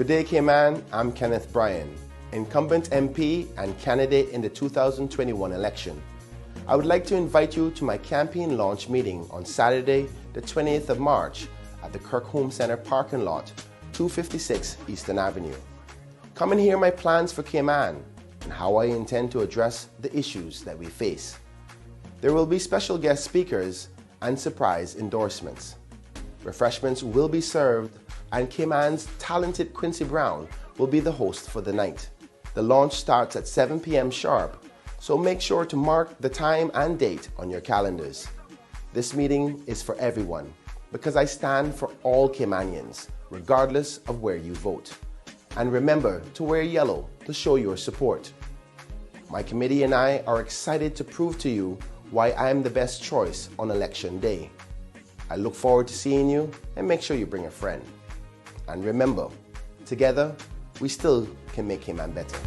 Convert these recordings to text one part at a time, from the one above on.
Good day, Cayman. I'm Kenneth Bryan, incumbent MP and candidate in the 2021 election. I would like to invite you to my campaign launch meeting on Saturday, the 20th of March at the Kirkholme Center parking lot, 256 Eastern Avenue. Come and hear my plans for Cayman and how I intend to address the issues that we face. There will be special guest speakers and surprise endorsements. Refreshments will be served, and Cayman's talented Quincy Brown will be the host for the night. The launch starts at 7 p.m. sharp, so make sure to mark the time and date on your calendars. This meeting is for everyone because I stand for all Caymanians, regardless of where you vote. And remember to wear yellow to show your support. My committee and I are excited to prove to you why I am the best choice on election day. I look forward to seeing you, and make sure you bring a friend. And remember, together, we still can make Cayman better.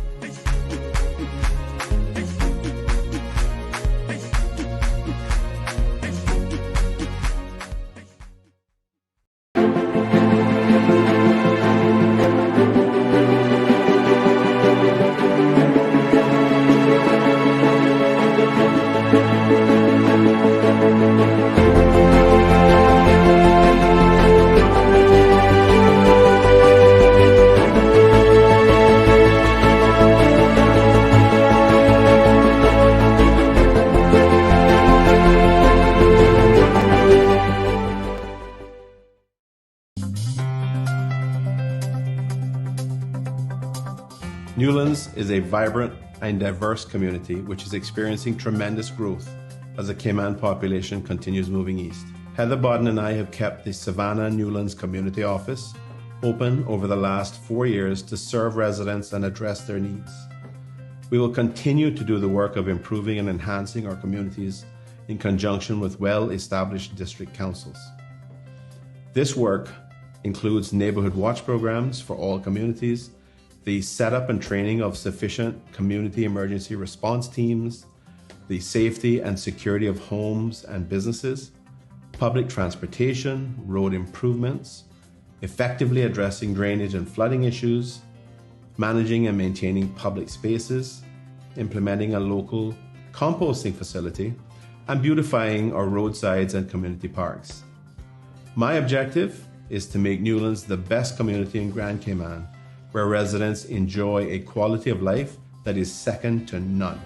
Newlands is a vibrant and diverse community which is experiencing tremendous growth as the Cayman population continues moving east. Heather Bodden and I have kept the Savannah Newlands Community Office open over the last 4 years to serve residents and address their needs. We will continue to do the work of improving and enhancing our communities in conjunction with well-established district councils. This work includes neighborhood watch programs for all communities, the setup and training of sufficient community emergency response teams, the safety and security of homes and businesses, public transportation, road improvements, effectively addressing drainage and flooding issues, managing and maintaining public spaces, implementing a local composting facility, and beautifying our roadsides and community parks. My objective is to make Newlands the best community in Grand Cayman, where residents enjoy a quality of life that is second to none.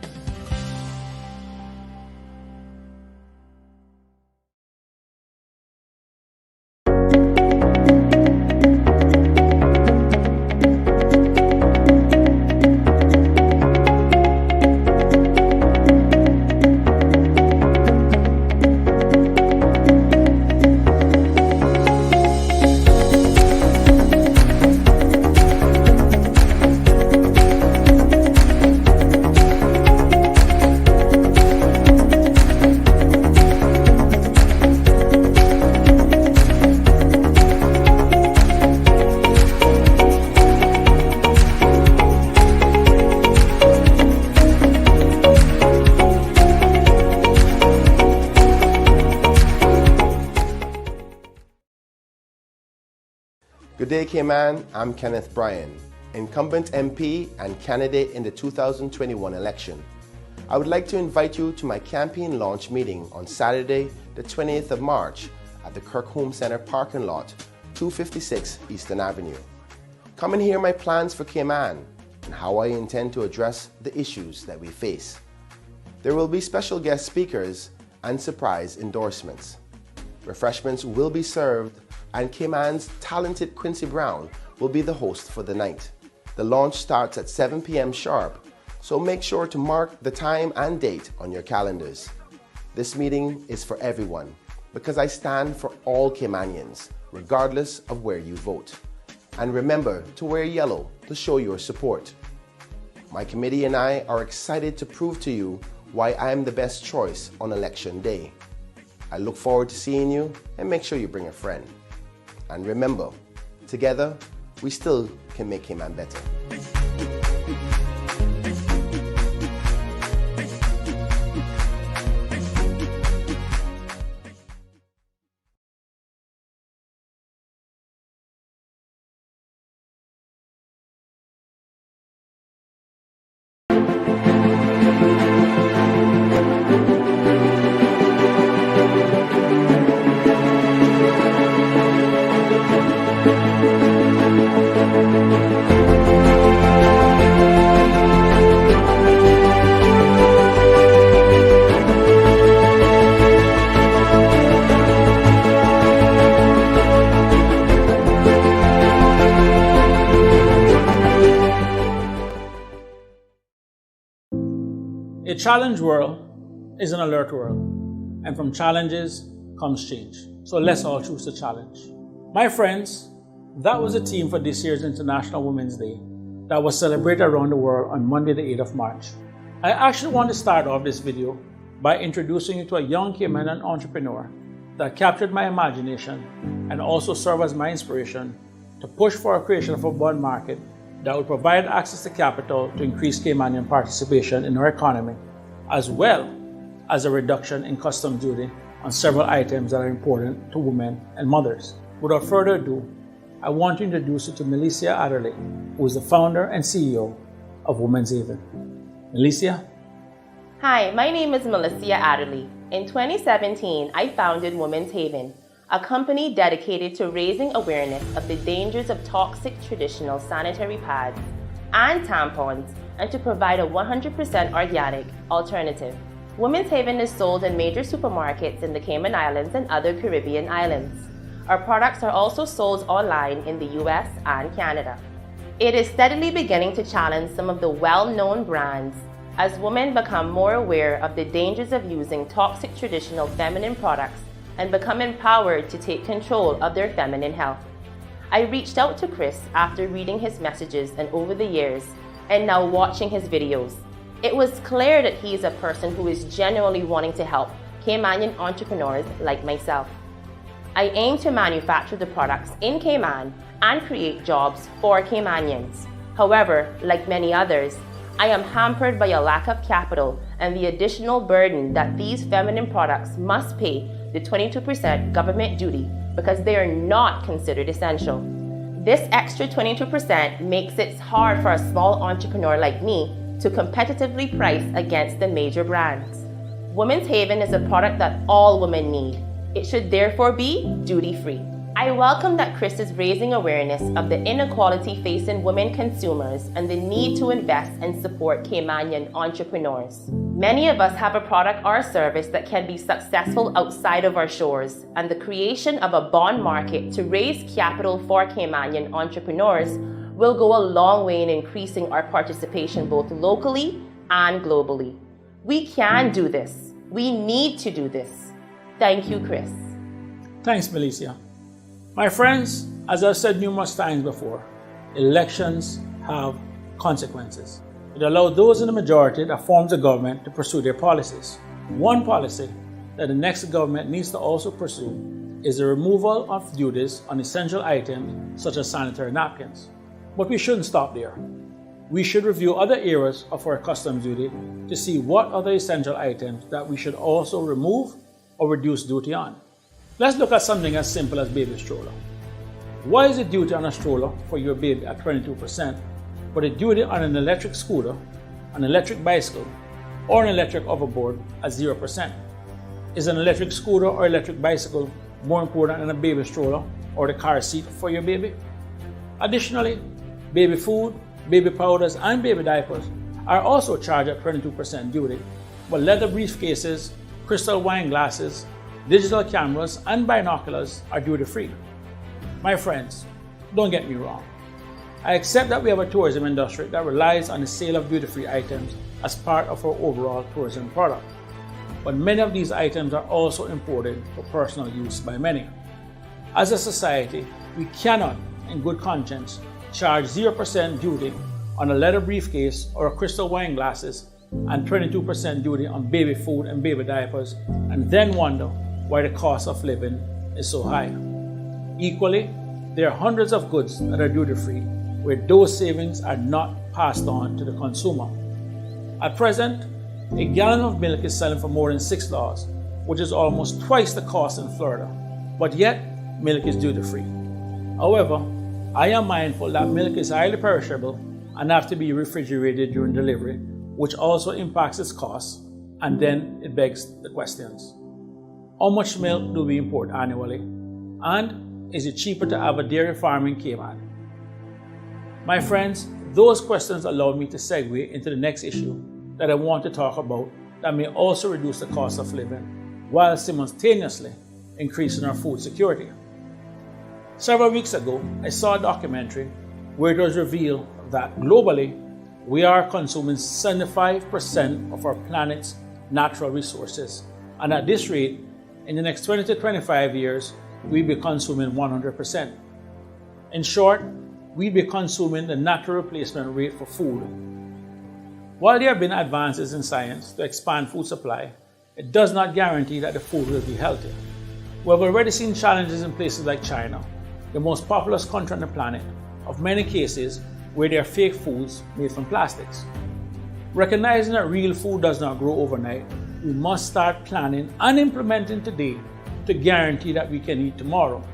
Good day, Cayman. I'm Kenneth Bryan, incumbent MP and candidate in the 2021 election. I would like to invite you to my campaign launch meeting on Saturday, the 20th of March at the Kirkholme Center parking lot, 256 Eastern Avenue. Come and hear my plans for Cayman and how I intend to address the issues that we face. There will be special guest speakers and surprise endorsements. Refreshments will be served, and Cayman's talented Quincy Brown will be the host for the night. The launch starts at 7 p.m. sharp, so make sure to mark the time and date on your calendars. This meeting is for everyone because I stand for all Caymanians, regardless of where you vote. And remember to wear yellow to show your support. My committee and I are excited to prove to you why I am the best choice on election day. I look forward to seeing you, and make sure you bring a friend. And remember, together, we still can make Cayman better. challenge world is an alert world, and from challenges comes change. So let's all choose the challenge. My friends, that was the theme for this year's International Women's Day that was celebrated around the world on Monday the 8th of March. I actually want to start off this video by introducing you to a young Caymanian entrepreneur that captured my imagination and also served as my inspiration to push for a creation of a bond market that would provide access to capital to increase Caymanian participation in our economy, as well as a reduction in customs duty on several items that are important to women and mothers. Without further ado, I want to introduce you to Melissa Adderley, who is the founder and CEO of Women's Haven. Melissa? Hi, my name is Melissa Adderley. In 2017, I founded Women's Haven, a company dedicated to raising awareness of the dangers of toxic traditional sanitary pads and tampons and to provide a 100% organic alternative. Women's Haven is sold in major supermarkets in the Cayman Islands and other Caribbean islands. Our products are also sold online in the US and Canada. It is steadily beginning to challenge some of the well-known brands as women become more aware of the dangers of using toxic traditional feminine products and become empowered to take control of their feminine health. I reached out to Chris after reading his messages and over the years, and now watching his videos. It was clear that he is a person who is genuinely wanting to help Caymanian entrepreneurs like myself. I aim to manufacture the products in Cayman and create jobs for Caymanians. However, like many others, I am hampered by a lack of capital and the additional burden that these feminine products must pay the 22% government duty because they are not considered essential. This extra 22% makes it hard for a small entrepreneur like me to competitively price against the major brands. Women's Haven is a product that all women need. It should therefore be duty-free. I welcome that Chris is raising awareness of the inequality facing women consumers and the need to invest and support Caymanian entrepreneurs. Many of us have a product or service that can be successful outside of our shores, and the creation of a bond market to raise capital for Caymanian entrepreneurs will go a long way in increasing our participation both locally and globally. We can do this. We need to do this. Thank you, Chris. Thanks, Melissa. My friends, as I've said numerous times before, elections have consequences. It allows those in the majority that forms the government to pursue their policies. One policy that the next government needs to also pursue is the removal of duties on essential items such as sanitary napkins. But we shouldn't stop there. We should review other areas of our customs duty to see what other essential items that we should also remove or reduce duty on. Let's look at something as simple as baby stroller. Why is the duty on a stroller for your baby at 22%, but the duty on an electric scooter, an electric bicycle, or an electric hoverboard at 0%? Is an electric scooter or electric bicycle more important than a baby stroller or the car seat for your baby? Additionally, baby food, baby powders, and baby diapers are also charged at 22% duty, but leather briefcases, crystal wine glasses, digital cameras, and binoculars are duty-free. My friends, don't get me wrong. I accept that we have a tourism industry that relies on the sale of duty-free items as part of our overall tourism product. But many of these items are also imported for personal use by many. As a society, we cannot, in good conscience, charge 0% duty on a leather briefcase or a crystal wine glasses and 22% duty on baby food and baby diapers, and then wonder why the cost of living is so high. Equally, there are hundreds of goods that are duty-free where those savings are not passed on to the consumer. At present, a gallon of milk is selling for more than $6, which is almost twice the cost in Florida, but yet milk is duty-free. However, I am mindful that milk is highly perishable and have to be refrigerated during delivery, which also impacts its cost, and then it begs the questions. How much milk do we import annually? And is it cheaper to have a dairy farm in Cayman? My friends, those questions allow me to segue into the next issue that I want to talk about that may also reduce the cost of living while simultaneously increasing our food security. Several weeks ago, I saw a documentary where it was revealed that globally, We are consuming 75% of our planet's natural resources. And at this rate, in the next 20 to 25 years, we'll be consuming 100%. In short, we'll be consuming the natural replacement rate for food. While there have been advances in science to expand food supply, it does not guarantee that the food will be healthy. We have already seen challenges in places like China, the most populous country on the planet, of many cases where there are fake foods made from plastics. Recognizing that real food does not grow overnight, we must start planning and implementing today to guarantee that we can eat tomorrow.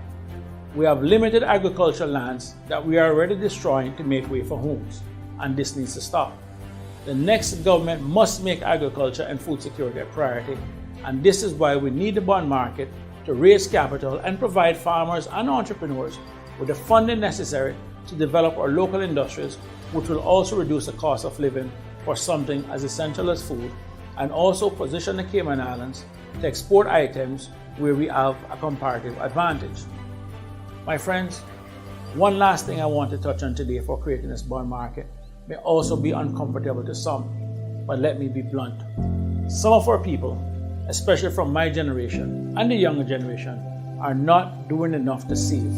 We have limited agricultural lands that we are already destroying to make way for homes, and this needs to stop. The next government must make agriculture and food security a priority, and this is why we need the bond market to raise capital and provide farmers and entrepreneurs with the funding necessary to develop our local industries, which will also reduce the cost of living for something as essential as food, and also position the Cayman Islands to export items where we have a comparative advantage. My friends, one last thing I want to touch on today for creating this bond market may also be uncomfortable to some, but let me be blunt. Some of our people, especially from my generation and the younger generation, are not doing enough to save.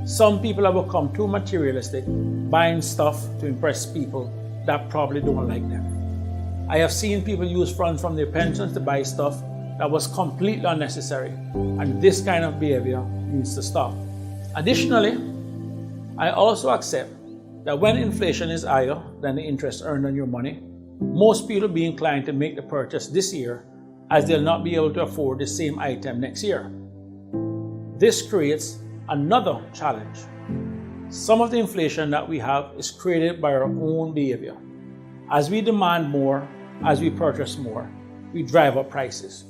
Some people have become too materialistic, buying stuff to impress people that probably don't like them. I have seen people use funds from their pensions to buy stuff that was completely unnecessary, and this kind of behavior needs to stop. Additionally, I also accept that when inflation is higher than the interest earned on your money, most people will be inclined to make the purchase this year as they'll not be able to afford the same item next year. This creates another challenge. Some of the inflation that we have is created by our own behavior. As we demand more, as we purchase more, we drive up prices.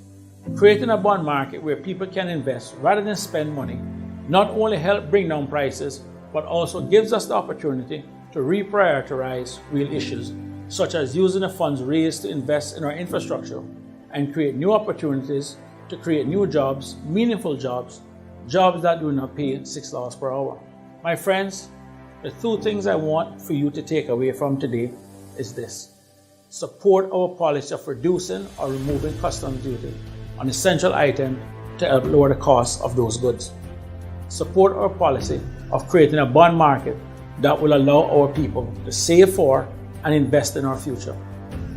Creating a bond market where people can invest rather than spend money not only helps bring down prices, but also gives us the opportunity to reprioritize real issues, such as using the funds raised to invest in our infrastructure and create new opportunities to create new jobs, meaningful jobs, jobs that do not pay $6 per hour. My friends, the two things I want for you to take away from today is this. Support our policy of reducing or removing customs duty on essential items to help lower the cost of those goods. Support our policy of creating a bond market that will allow our people to save for and invest in our future.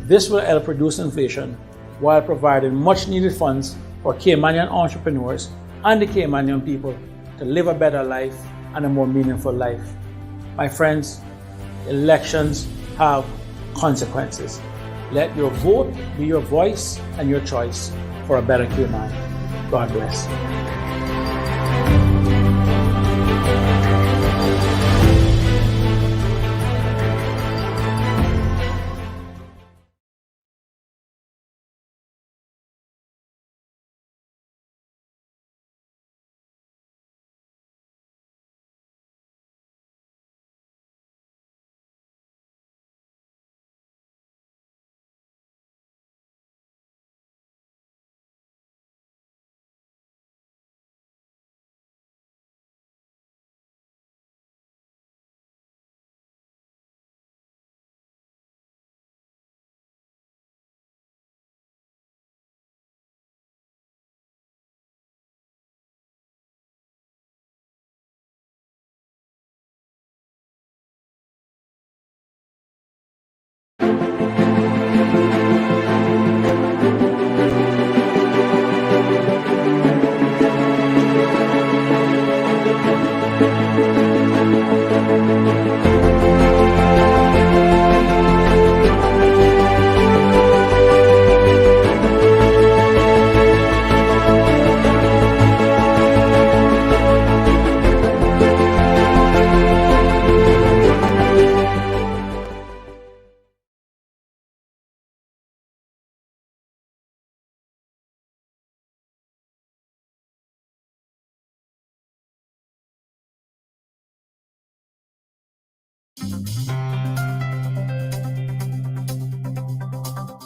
This will help reduce inflation while providing much needed funds for Caymanian entrepreneurs and the Caymanian people to live a better life and a more meaningful life. My friends, elections have consequences. Let your vote be your voice and your choice for a better Cayman. God bless.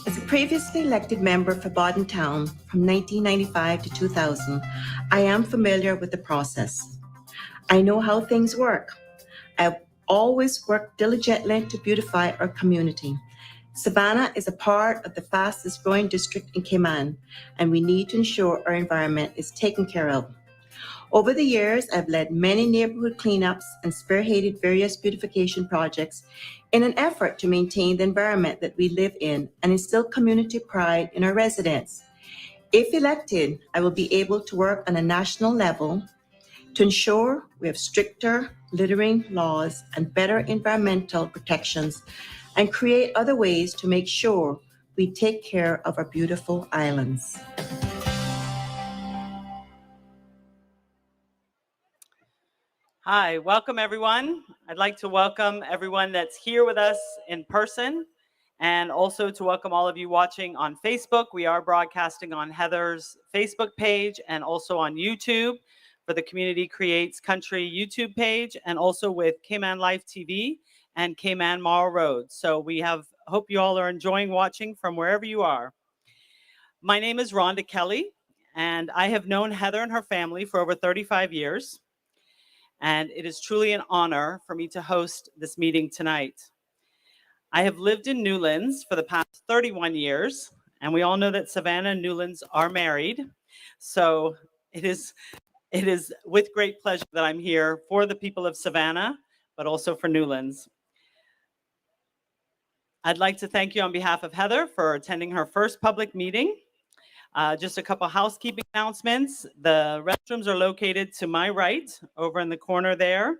As a previously elected member for Bodden Town from 1995 to 2000, I am familiar with the process. I know how things work. I always work diligently to beautify our community. Savannah is a part of the fastest growing district in Cayman, and we need to ensure our environment is taken care of. Over the years, I've led many neighborhood cleanups and spearheaded various beautification projects in an effort to maintain the environment that we live in and instill community pride in our residents. If elected, I will be able to work on a national level to ensure we have stricter littering laws and better environmental protections and create other ways to make sure we take care of our beautiful islands. Hi, welcome everyone. I'd like to welcome everyone that's here with us in person and also to welcome all of you watching on Facebook. We are broadcasting on Heather's Facebook page and also on YouTube for the Community Creates Country YouTube page and also with Cayman Life TV and Cayman Mall Road. So hope you all are enjoying watching from wherever you are. My name is Rhonda Kelly and I have known Heather and her family for over 35 years. And it is truly an honor for me to host this meeting tonight. I have lived in Newlands for the past 31 years, and we all know that Savannah and Newlands are married. So it is with great pleasure that I'm here for the people of Savannah, but also for Newlands. I'd like to thank you on behalf of Heather for attending her first public meeting. Just a couple housekeeping announcements. The restrooms are located to my right, over in the corner there.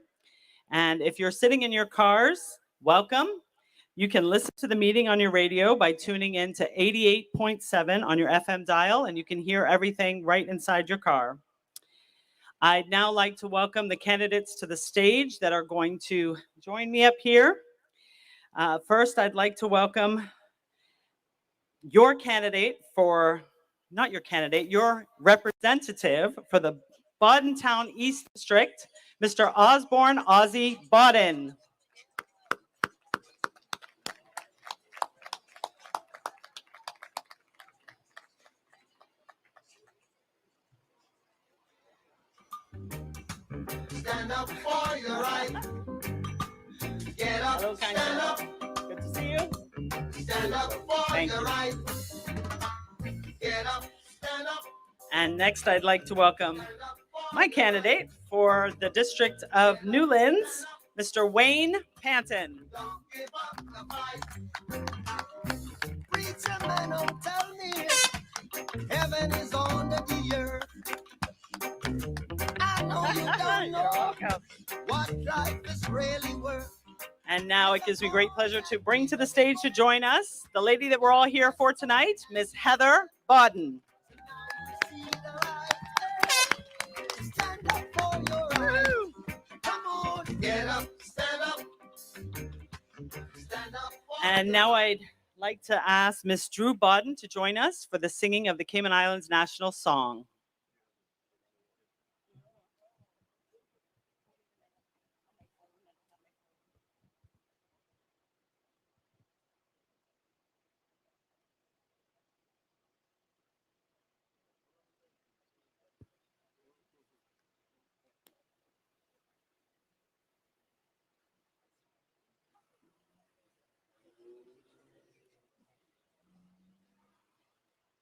And if you're sitting in your cars, welcome. You can listen to the meeting on your radio by tuning in to 88.7 on your FM dial, and you can hear everything right inside your car. I'd now like to welcome the candidates to the stage that are going to join me up here. First, I'd like to welcome your representative for the Bodden Town East District, Mr. Osborne Ozzy Bodden. Stand up for your right. Get up, Hello, stand up. Good to see you. Stand up for your right. Get up, stand up. And next, I'd like to welcome my candidate for the District of Newlands, Mr. Wayne Panton. Don't give up the fight. Preacher man, don't tell me heaven is under the earth. I know you don't know what life is really worth. And now it gives me great pleasure to bring to the stage to join us the lady that we're all here for tonight, Miss Heather Bodden. Stand up for your right. Come on, get up, stand up. Stand up for And now I'd like to ask Miss Drew Bodden to join us for the singing of the Cayman Islands National Song.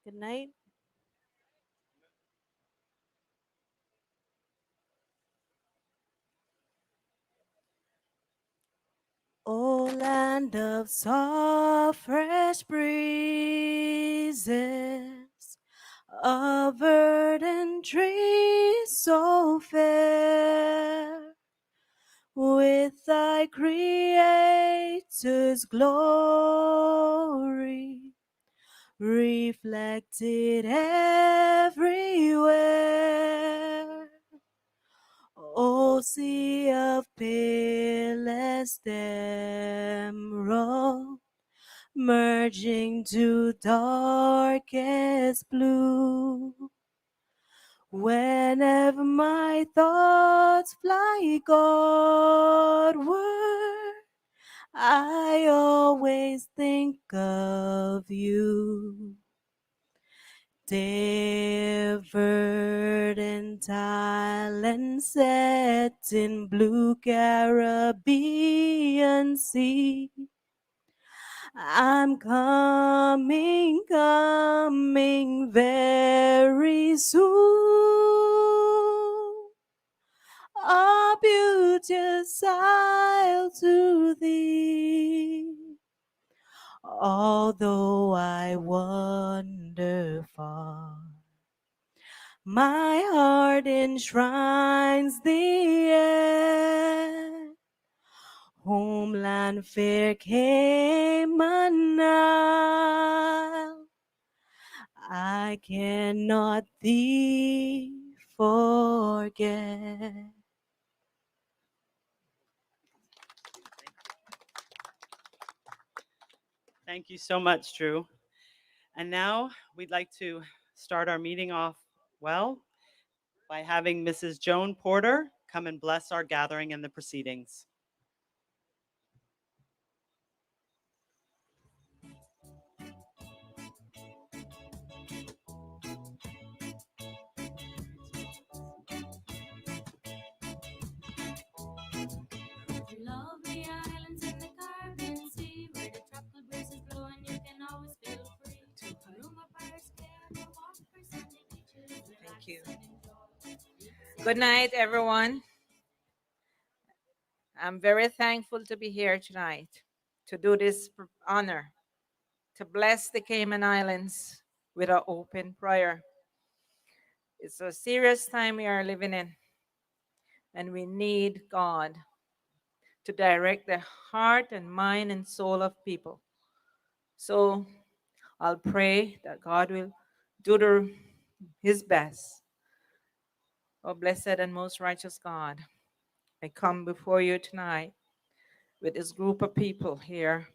Good night. Oh, land of soft, fresh breezes, a verdant tree so fair, with thy Creator's glory reflected everywhere. O sea of palest emerald, merging to darkest blue. Whenever my thoughts fly Godward, I always think of you. Dear verdant island set in blue Caribbean sea. I'm coming, coming very soon. A beauteous isle to thee. Although I wander far, my heart enshrines thee yet. Homeland fair Cayman Isle, I cannot thee forget. Thank you so much, Drew. And now we'd like to start our meeting off well by having Mrs. Joan Porter come and bless our gathering and the proceedings. Lovely islands in the Caribbean Sea, where the tropical breezes blow and you can always feel free. Room up our scale, walk for sandy beaches. Thank you. Good night, everyone. I'm very thankful to be here tonight to do this honor, to bless the Cayman Islands with an open prayer. It's a serious time we are living in, and we need God to direct the heart and mind and soul of people. So I'll pray that God will do his best. Oh, blessed and most righteous God, I come before you tonight with this group of people here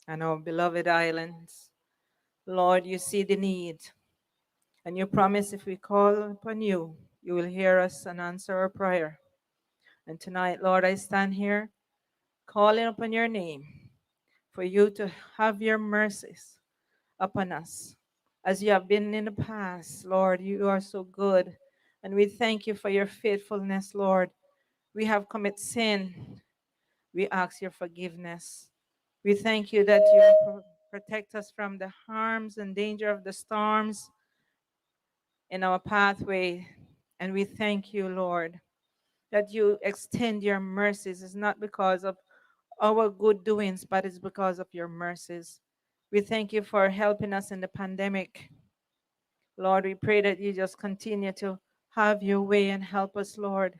on our beloved islands. Lord, you see the need, and you promise if we call upon you, you will hear us and answer our prayer. And tonight, Lord, I stand here calling upon your name for you to have your mercies upon us. As you have been in the past, Lord, you are so good. And we thank you for your faithfulness, Lord. We have committed sin. We ask your forgiveness. We thank you that you protect us from the harms and danger of the storms in our pathway. And we thank you, Lord, that you extend your mercies. It's not because of our good doings, but it's because of your mercies. We thank you for helping us in the pandemic. Lord, we pray that you just continue to have your way and help us, Lord.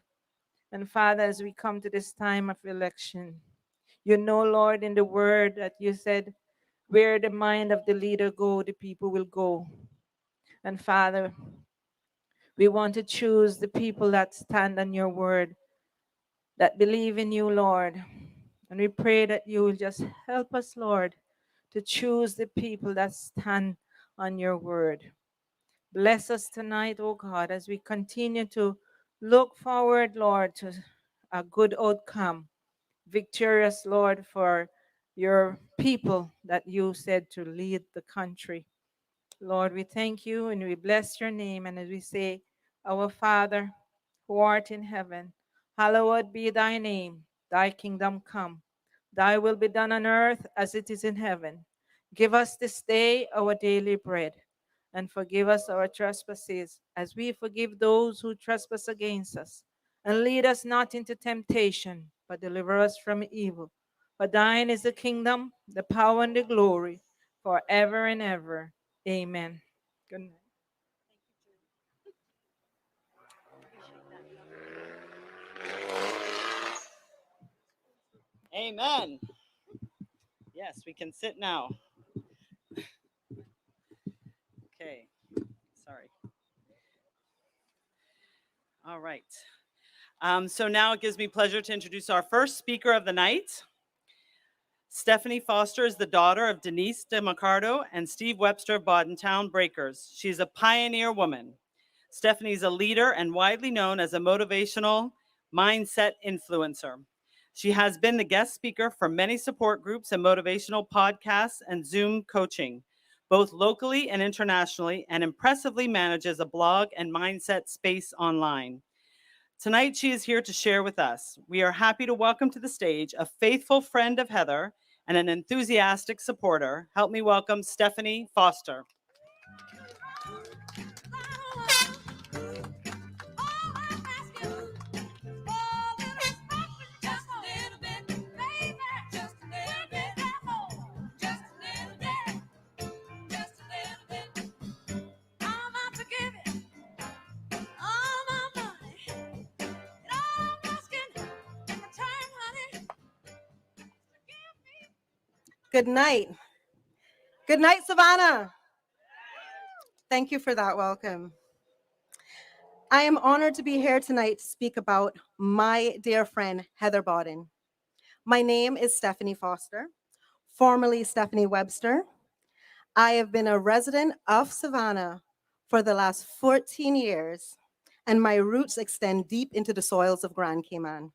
And Father, as we come to this time of election, you know, Lord, in the word that you said, where the mind of the leader go, the people will go. And Father, we want to choose the people that stand on your word, that believe in you, Lord. And we pray that you will just help us, Lord, to choose the people that stand on your word. Bless us tonight, oh God, as we continue to look forward, Lord, to a good outcome. Victorious, Lord, for your people that you said to lead the country. Lord, we thank you and we bless your name. And as we say, our Father, who art in heaven, hallowed be thy name. Thy kingdom come. Thy will be done on earth as it is in heaven. Give us this day our daily bread, and forgive us our trespasses, as we forgive those who trespass against us. And lead us not into temptation, but deliver us from evil. For thine is the kingdom, the power, and the glory, forever and ever. Amen. Good night. Amen. Yes, we can sit now. Okay, sorry. All right. So now it gives me pleasure to introduce our first speaker of the night. Stephanie Foster is the daughter of Denise DeMarcardo and Steve Webster of Bodden Town Breakers. She's a pioneer woman. Stephanie's a leader and widely known as a motivational mindset influencer. She has been the guest speaker for many support groups and motivational podcasts and Zoom coaching. both locally and internationally, and impressively manages a blog and mindset space online. Tonight, she is here to share with us. We are happy to welcome to the stage a faithful friend of Heather and an enthusiastic supporter. Help me welcome Stephanie Foster. Good night. Good night, Savannah. Thank you for that welcome. I am honored to be here tonight to speak about my dear friend, Heather Bodden. My name is Stephanie Foster, formerly Stephanie Webster. I have been a resident of Savannah for the last 14 years, and my roots extend deep into the soils of Grand Cayman.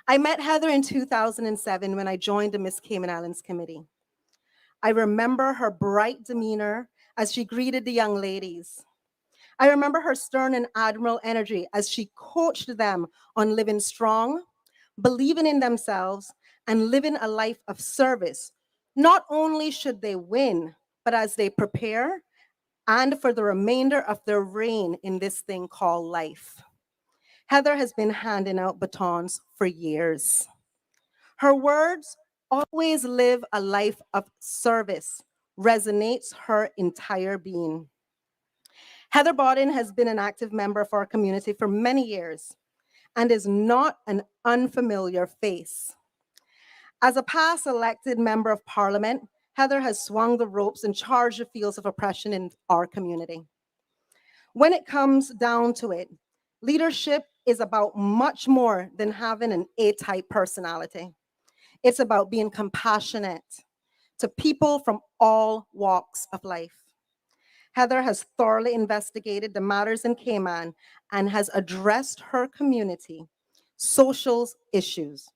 I met Heather in 2007 when I joined the Miss Cayman Islands Committee. I remember her bright demeanor as she greeted the young ladies. I remember her stern and admiral energy as she coached them on living strong, believing in themselves, and living a life of service. Not only should they win, but as they prepare and for the remainder of their reign in this thing called life. Heather has been handing out batons for years. Her words, always live a life of service, resonates her entire being. Heather Bodden has been an active member of our community for many years and is not an unfamiliar face. As a past elected member of parliament, Heather has swung the ropes and charged the fields of oppression in our community. When it comes down to it, leadership is about much more than having an A-type personality. It's about being compassionate to people from all walks of life. Heather has thoroughly investigated the matters in Cayman and has addressed her community, social issues.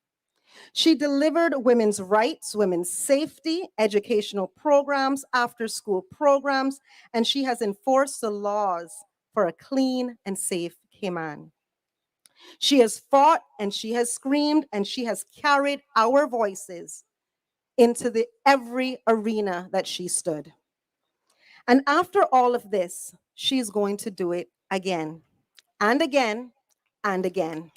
She delivered women's rights, women's safety, educational programs, after-school programs, and she has enforced the laws for a clean and safe Cayman. She has fought and she has screamed and she has carried our voices into every arena that she stood. And after all of this, she's going to do it again and again and again.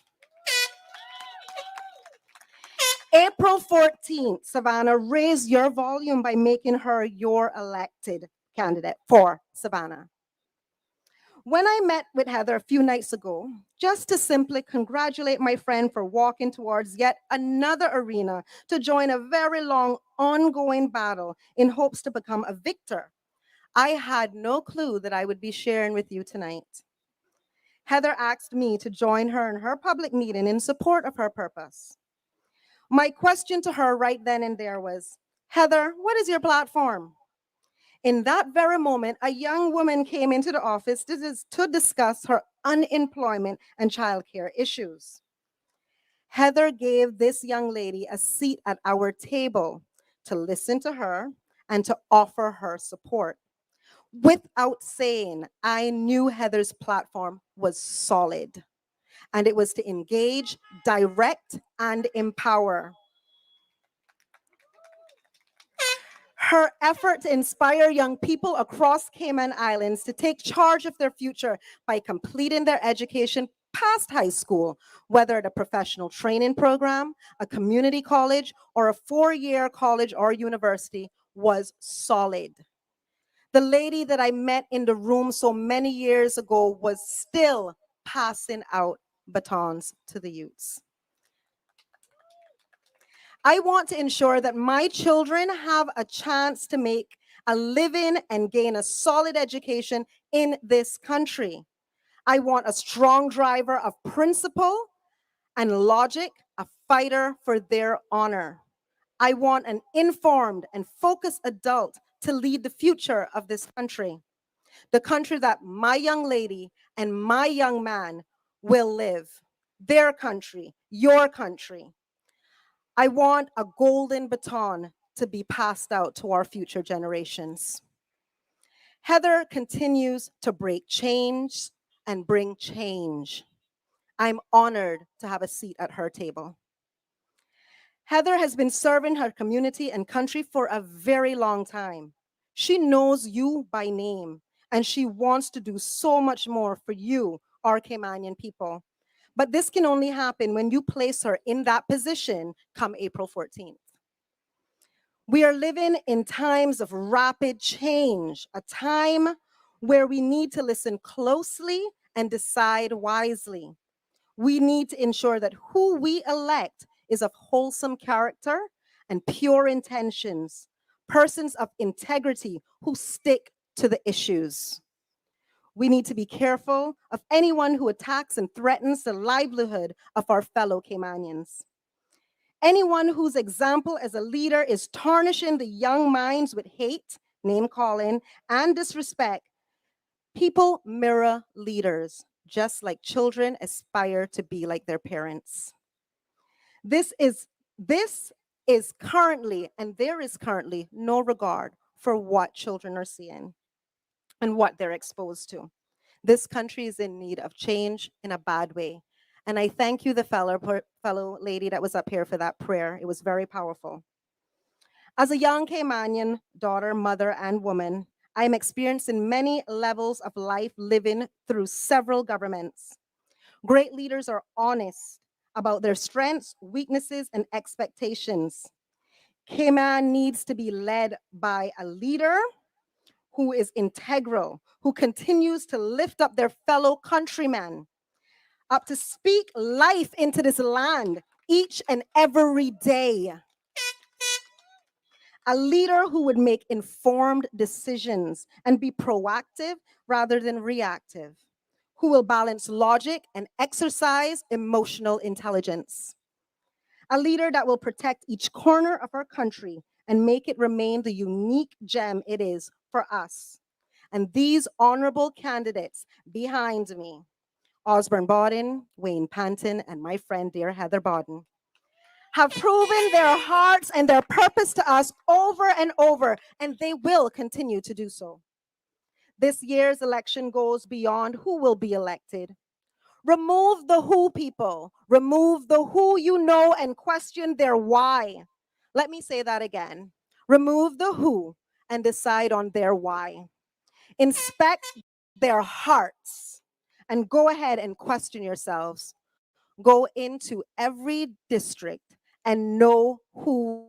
April 14th, Savannah, raise your volume by making her your elected candidate for Savannah. When I met with Heather a few nights ago, just to simply congratulate my friend for walking towards yet another arena to join a very long ongoing battle in hopes to become a victor, I had no clue that I would be sharing with you tonight. Heather asked me to join her in her public meeting in support of her purpose. My question to her right then and there was, Heather, what is your platform? In that very moment, a young woman came into the office to discuss her unemployment and childcare issues. Heather gave this young lady a seat at our table to listen to her and to offer her support. Without saying, I knew Heather's platform was solid, and it was to engage, direct, and empower. Her effort to inspire young people across Cayman Islands to take charge of their future by completing their education past high school, whether at a professional training program, a community college, or a 4-year college or university, was solid. The lady that I met in the room so many years ago was still passing out batons to the youths. I want to ensure that my children have a chance to make a living and gain a solid education in this country. I want a strong driver of principle and logic, a fighter for their honor. I want an informed and focused adult to lead the future of this country, the country that my young lady and my young man will live, their country, your country. I want a golden baton to be passed out to our future generations. Heather continues to break change and bring change. I'm honored to have a seat at her table. Heather has been serving her community and country for a very long time. She knows you by name, and she wants to do so much more for you, our Caymanian people. But this can only happen when you place her in that position come April 14th. We are living in times of rapid change, a time where we need to listen closely and decide wisely. We need to ensure that who we elect is of wholesome character and pure intentions, persons of integrity who stick to the issues. We need to be careful of anyone who attacks and threatens the livelihood of our fellow Caymanians. Anyone whose example as a leader is tarnishing the young minds with hate, name calling, and disrespect, people mirror leaders, just like children aspire to be like their parents. This is currently, and there is currently no regard for what children are seeing and what they're exposed to. This country is in need of change in a bad way. And I thank you, the fellow lady that was up here for that prayer. It was very powerful. As a young Caymanian daughter, mother, and woman, I am experiencing many levels of life living through several governments. Great leaders are honest about their strengths, weaknesses, and expectations. Cayman needs to be led by a leader who is integral, who continues to lift up their fellow countrymen, up to speak life into this land each and every day. A leader who would make informed decisions and be proactive rather than reactive, who will balance logic and exercise emotional intelligence. A leader that will protect each corner of our country and make it remain the unique gem it is for us. And these honorable candidates behind me, Osborne Bodden, Wayne Panton, and my friend, dear Heather Bodden, have proven their hearts and their purpose to us over and over, and they will continue to do so. This year's election goes beyond who will be elected. Remove the who, people. Remove the who you know and question their why. Let me say that again. Remove the who and decide on their why. Inspect their hearts and go ahead and question yourselves. Go into every district and know who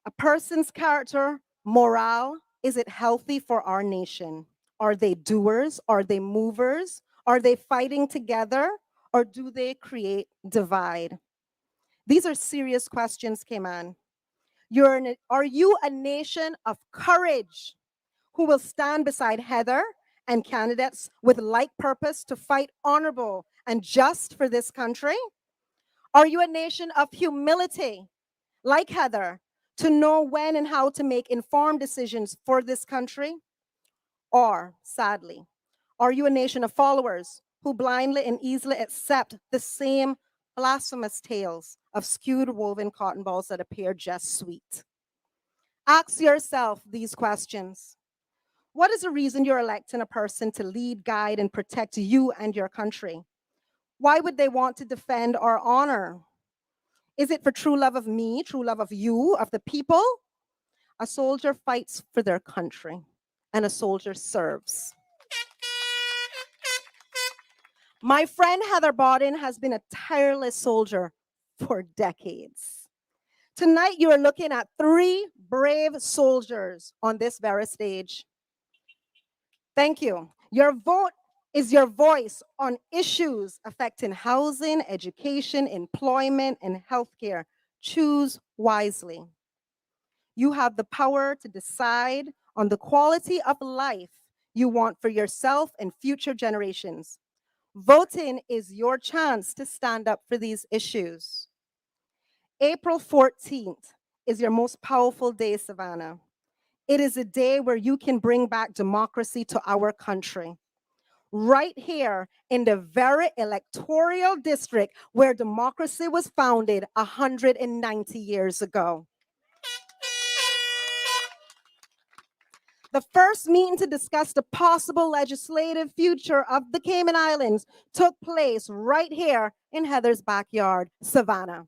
a person's character, morale, is it healthy for our nation? Are they doers? Are they movers? Are they fighting together? Or do they create divide? These are serious questions, Cayman. Are you a nation of courage who will stand beside Heather and candidates with like purpose to fight honorable and just for this country? Are you a nation of humility, like Heather, to know when and how to make informed decisions for this country? Or, sadly, are you a nation of followers who blindly and easily accept the same blasphemous tales of skewed woven cotton balls that appear just sweet? Ask yourself these questions. What is the reason you're electing a person to lead, guide, and protect you and your country? Why would they want to defend our honor? Is it for true love of me, true love of you, of the people? A soldier fights for their country, and a soldier serves. My friend Heather Bodden has been a tireless soldier for decades. Tonight, you are looking at 3 brave soldiers on this very stage. Thank you. Your vote is your voice on issues affecting housing, education, employment, and healthcare. Choose wisely. You have the power to decide on the quality of life you want for yourself and future generations. Voting is your chance to stand up for these issues. April 14th is your most powerful day, Savannah. It is a day where you can bring back democracy to our country. Right here in the very electoral district where democracy was founded 190 years ago. The first meeting to discuss the possible legislative future of the Cayman Islands took place right here in Heather's backyard, Savannah.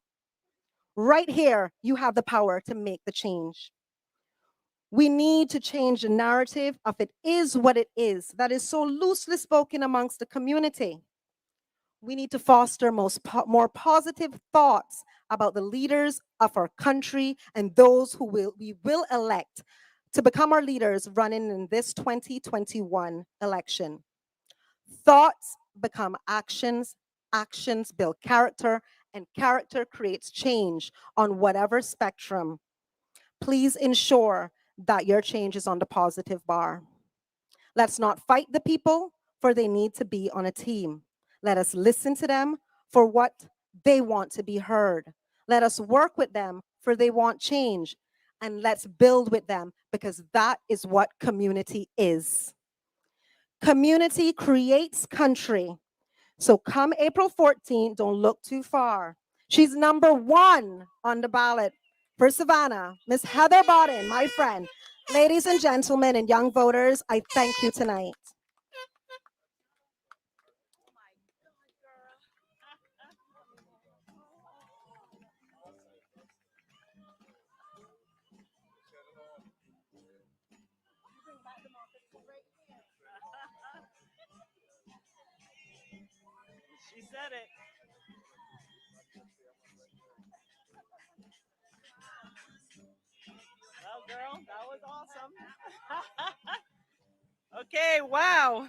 Right here, you have the power to make the change. We need to change the narrative of it is what it is that is so loosely spoken amongst the community. We need to foster more positive thoughts about the leaders of our country and those who we will elect to become our leaders running in this 2021 election. Thoughts become actions, actions build character, and character creates change on whatever spectrum. Please ensure that your change is on the positive bar. Let's not fight the people, for they need to be on a team. Let us listen to them for what they want to be heard. Let us work with them for they want change. And let's build with them because that is what community is. Community creates country. So come April 14th, don't look too far. She's number 1 on the ballot for Savannah, Miss Heather Bodden, my friend. Ladies and gentlemen and young voters, I thank you tonight. She said it. Well, girl, that was awesome. Okay, wow.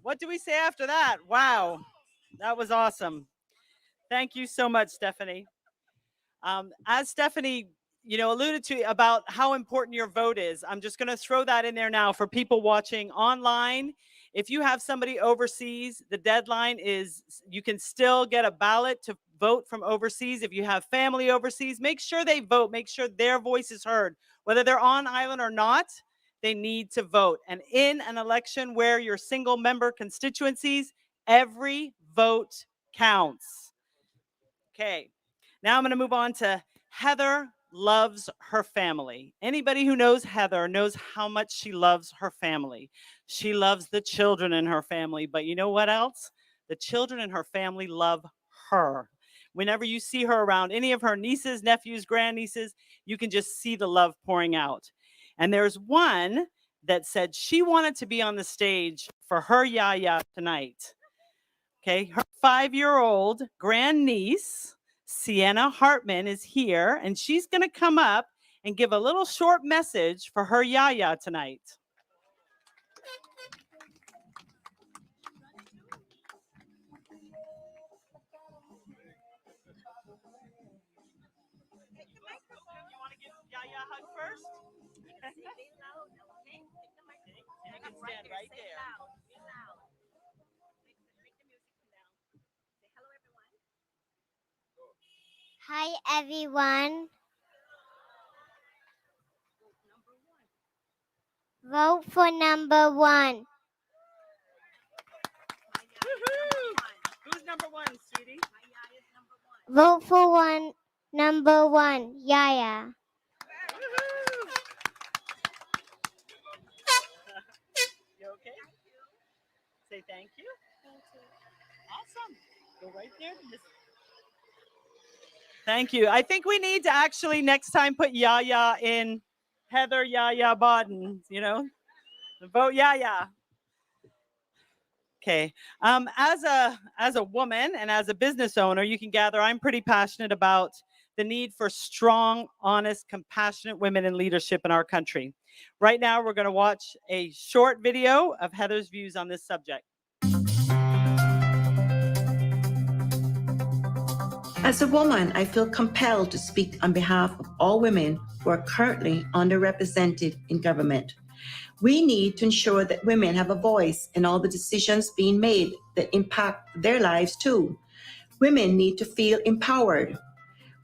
What do we say after that? Wow, that was awesome. Thank you so much, Stephanie. As Stephanie, alluded to about how important your vote is, I'm just going to throw that in there now for people watching online. If you have somebody overseas, the deadline is you can still get a ballot to vote from overseas. If you have family overseas, make sure they vote. Make sure their voice is heard. Whether they're on island or not, they need to vote. And in an election where you're single member constituencies, every vote counts. Okay. Now I'm going to move on to Heather loves her family. Anybody who knows Heather knows how much she loves her family. She loves the children in her family, but you know what else? The children in her family love her. Whenever you see her around any of her nieces, nephews, grandnieces, you can just see the love pouring out. And there's one that said she wanted to be on the stage for her yaya tonight. Okay, her 5-year-old grandniece, Sienna Hartman, is here, and she's going to come up and give a little short message for her yaya tonight. You want to give yaya a hug first? You can stand right there. Hi everyone. Vote for number 1. Who's number 1, sweetie? Vote for number 1, Yaya. You okay? Say thank you. Awesome. Go right there. Thank you. I think we need to actually next time put Yaya in Heather Yaya Bodden, vote Yaya. Okay. As a woman and as a business owner, you can gather I'm pretty passionate about the need for strong, honest, compassionate women in leadership in our country. Right now, we're going to watch a short video of Heather's views on this subject. As a woman, I feel compelled to speak on behalf of all women who are currently underrepresented in government. We need to ensure that women have a voice in all the decisions being made that impact their lives too. Women need to feel empowered.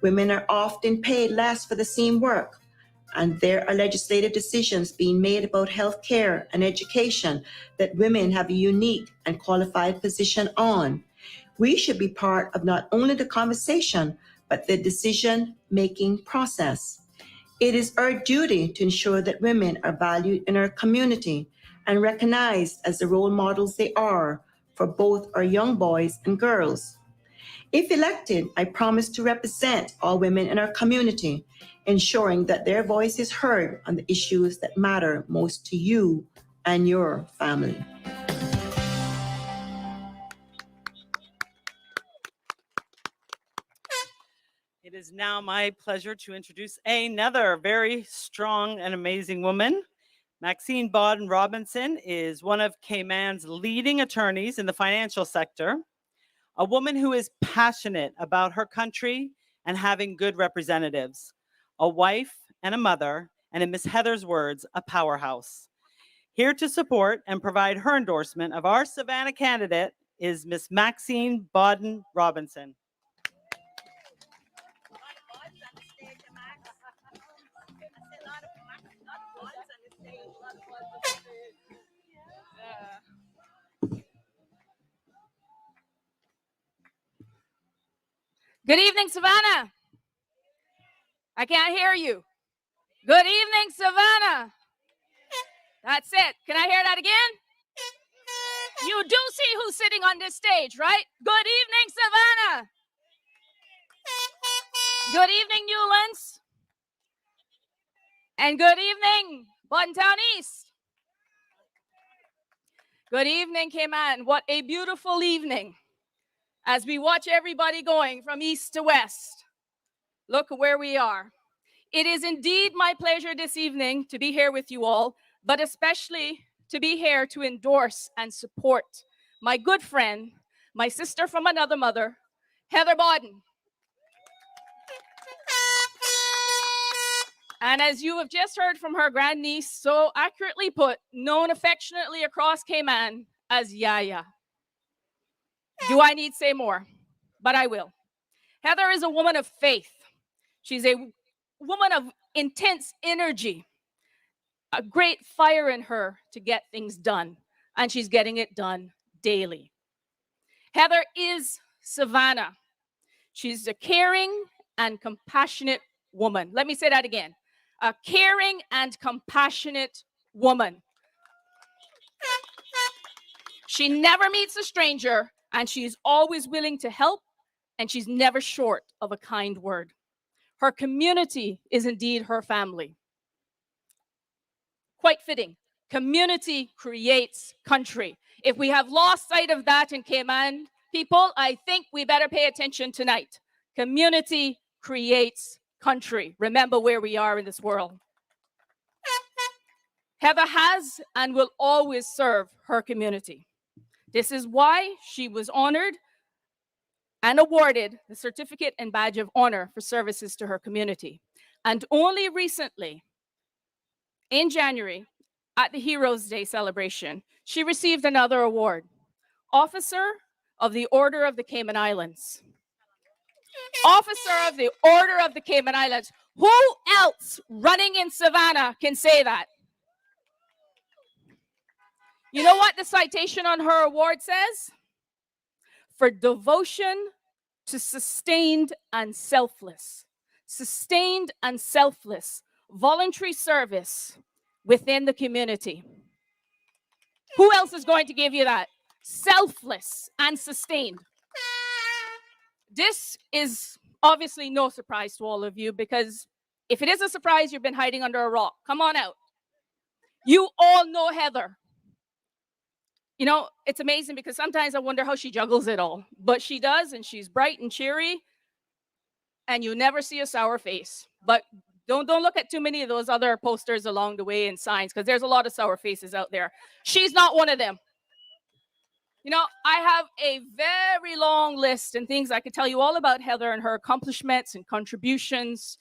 Women are often paid less for the same work. and there are legislative decisions being made about health care and education that women have a unique and qualified position on. We should be part of not only the conversation, but the decision-making process. It is our duty to ensure that women are valued in our community and recognized as the role models they are for both our young boys and girls. If elected, I promise to represent all women in our community, ensuring that their voice is heard on the issues that matter most to you and your family. It is now my pleasure to introduce another very strong and amazing woman. Maxine Bodden Robinson is one of Cayman's leading attorneys in the financial sector, a woman who is passionate about her country and having good representatives, a wife and a mother, and in Miss Heather's words, a powerhouse. Here to support and provide her endorsement of our Savannah candidate is Miss Maxine Bodden Robinson. Good evening, Savannah. I can't hear you. Good evening, Savannah. That's it. Can I hear that again? You do see who's sitting on this stage, right? Good evening, Savannah. Good evening, Newlands. And good evening, Bodden Town East. Good evening, Cayman. What a beautiful evening as we watch everybody going from east to west. Look where we are. It is indeed my pleasure this evening to be here with you all, but especially to be here to endorse and support my good friend, my sister from another mother, Heather Bodden. And as you have just heard from her grandniece, so accurately put, known affectionately across Cayman as Yaya. Do I need to say more? But I will. Heather is a woman of faith. She's a woman of intense energy, a great fire in her to get things done, and she's getting it done daily. Heather is Savannah. She's a caring and compassionate woman. Let me say that again. A caring and compassionate woman. She never meets a stranger, and she's always willing to help, and she's never short of a kind word. Her community is indeed her family. Quite fitting. Community creates country. If we have lost sight of that in Cayman, people, I think we better pay attention tonight. Community creates country. Remember where we are in this world. Heather has and will always serve her community. This is why she was honored and awarded the Certificate and Badge of Honor for services to her community. And only recently, in January, at the Heroes Day celebration, she received another award, Officer of the Order of the Cayman Islands. Officer of the Order of the Cayman Islands. Who else running in Savannah can say that? You know what the citation on her award says? For devotion to sustained and selfless voluntary service within the community. Who else is going to give you that? Selfless and sustained. This is obviously no surprise to all of you, because if it is a surprise, you've been hiding under a rock. Come on out. You all know Heather. You know, it's amazing because sometimes I wonder how she juggles it all. But she does, and she's bright and cheery, and you never see a sour face. But don't look at too many of those other posters along the way and signs, because there's a lot of sour faces out there. She's not one of them. You know, I have a very long list and things I could tell you all about Heather and her accomplishments and contributions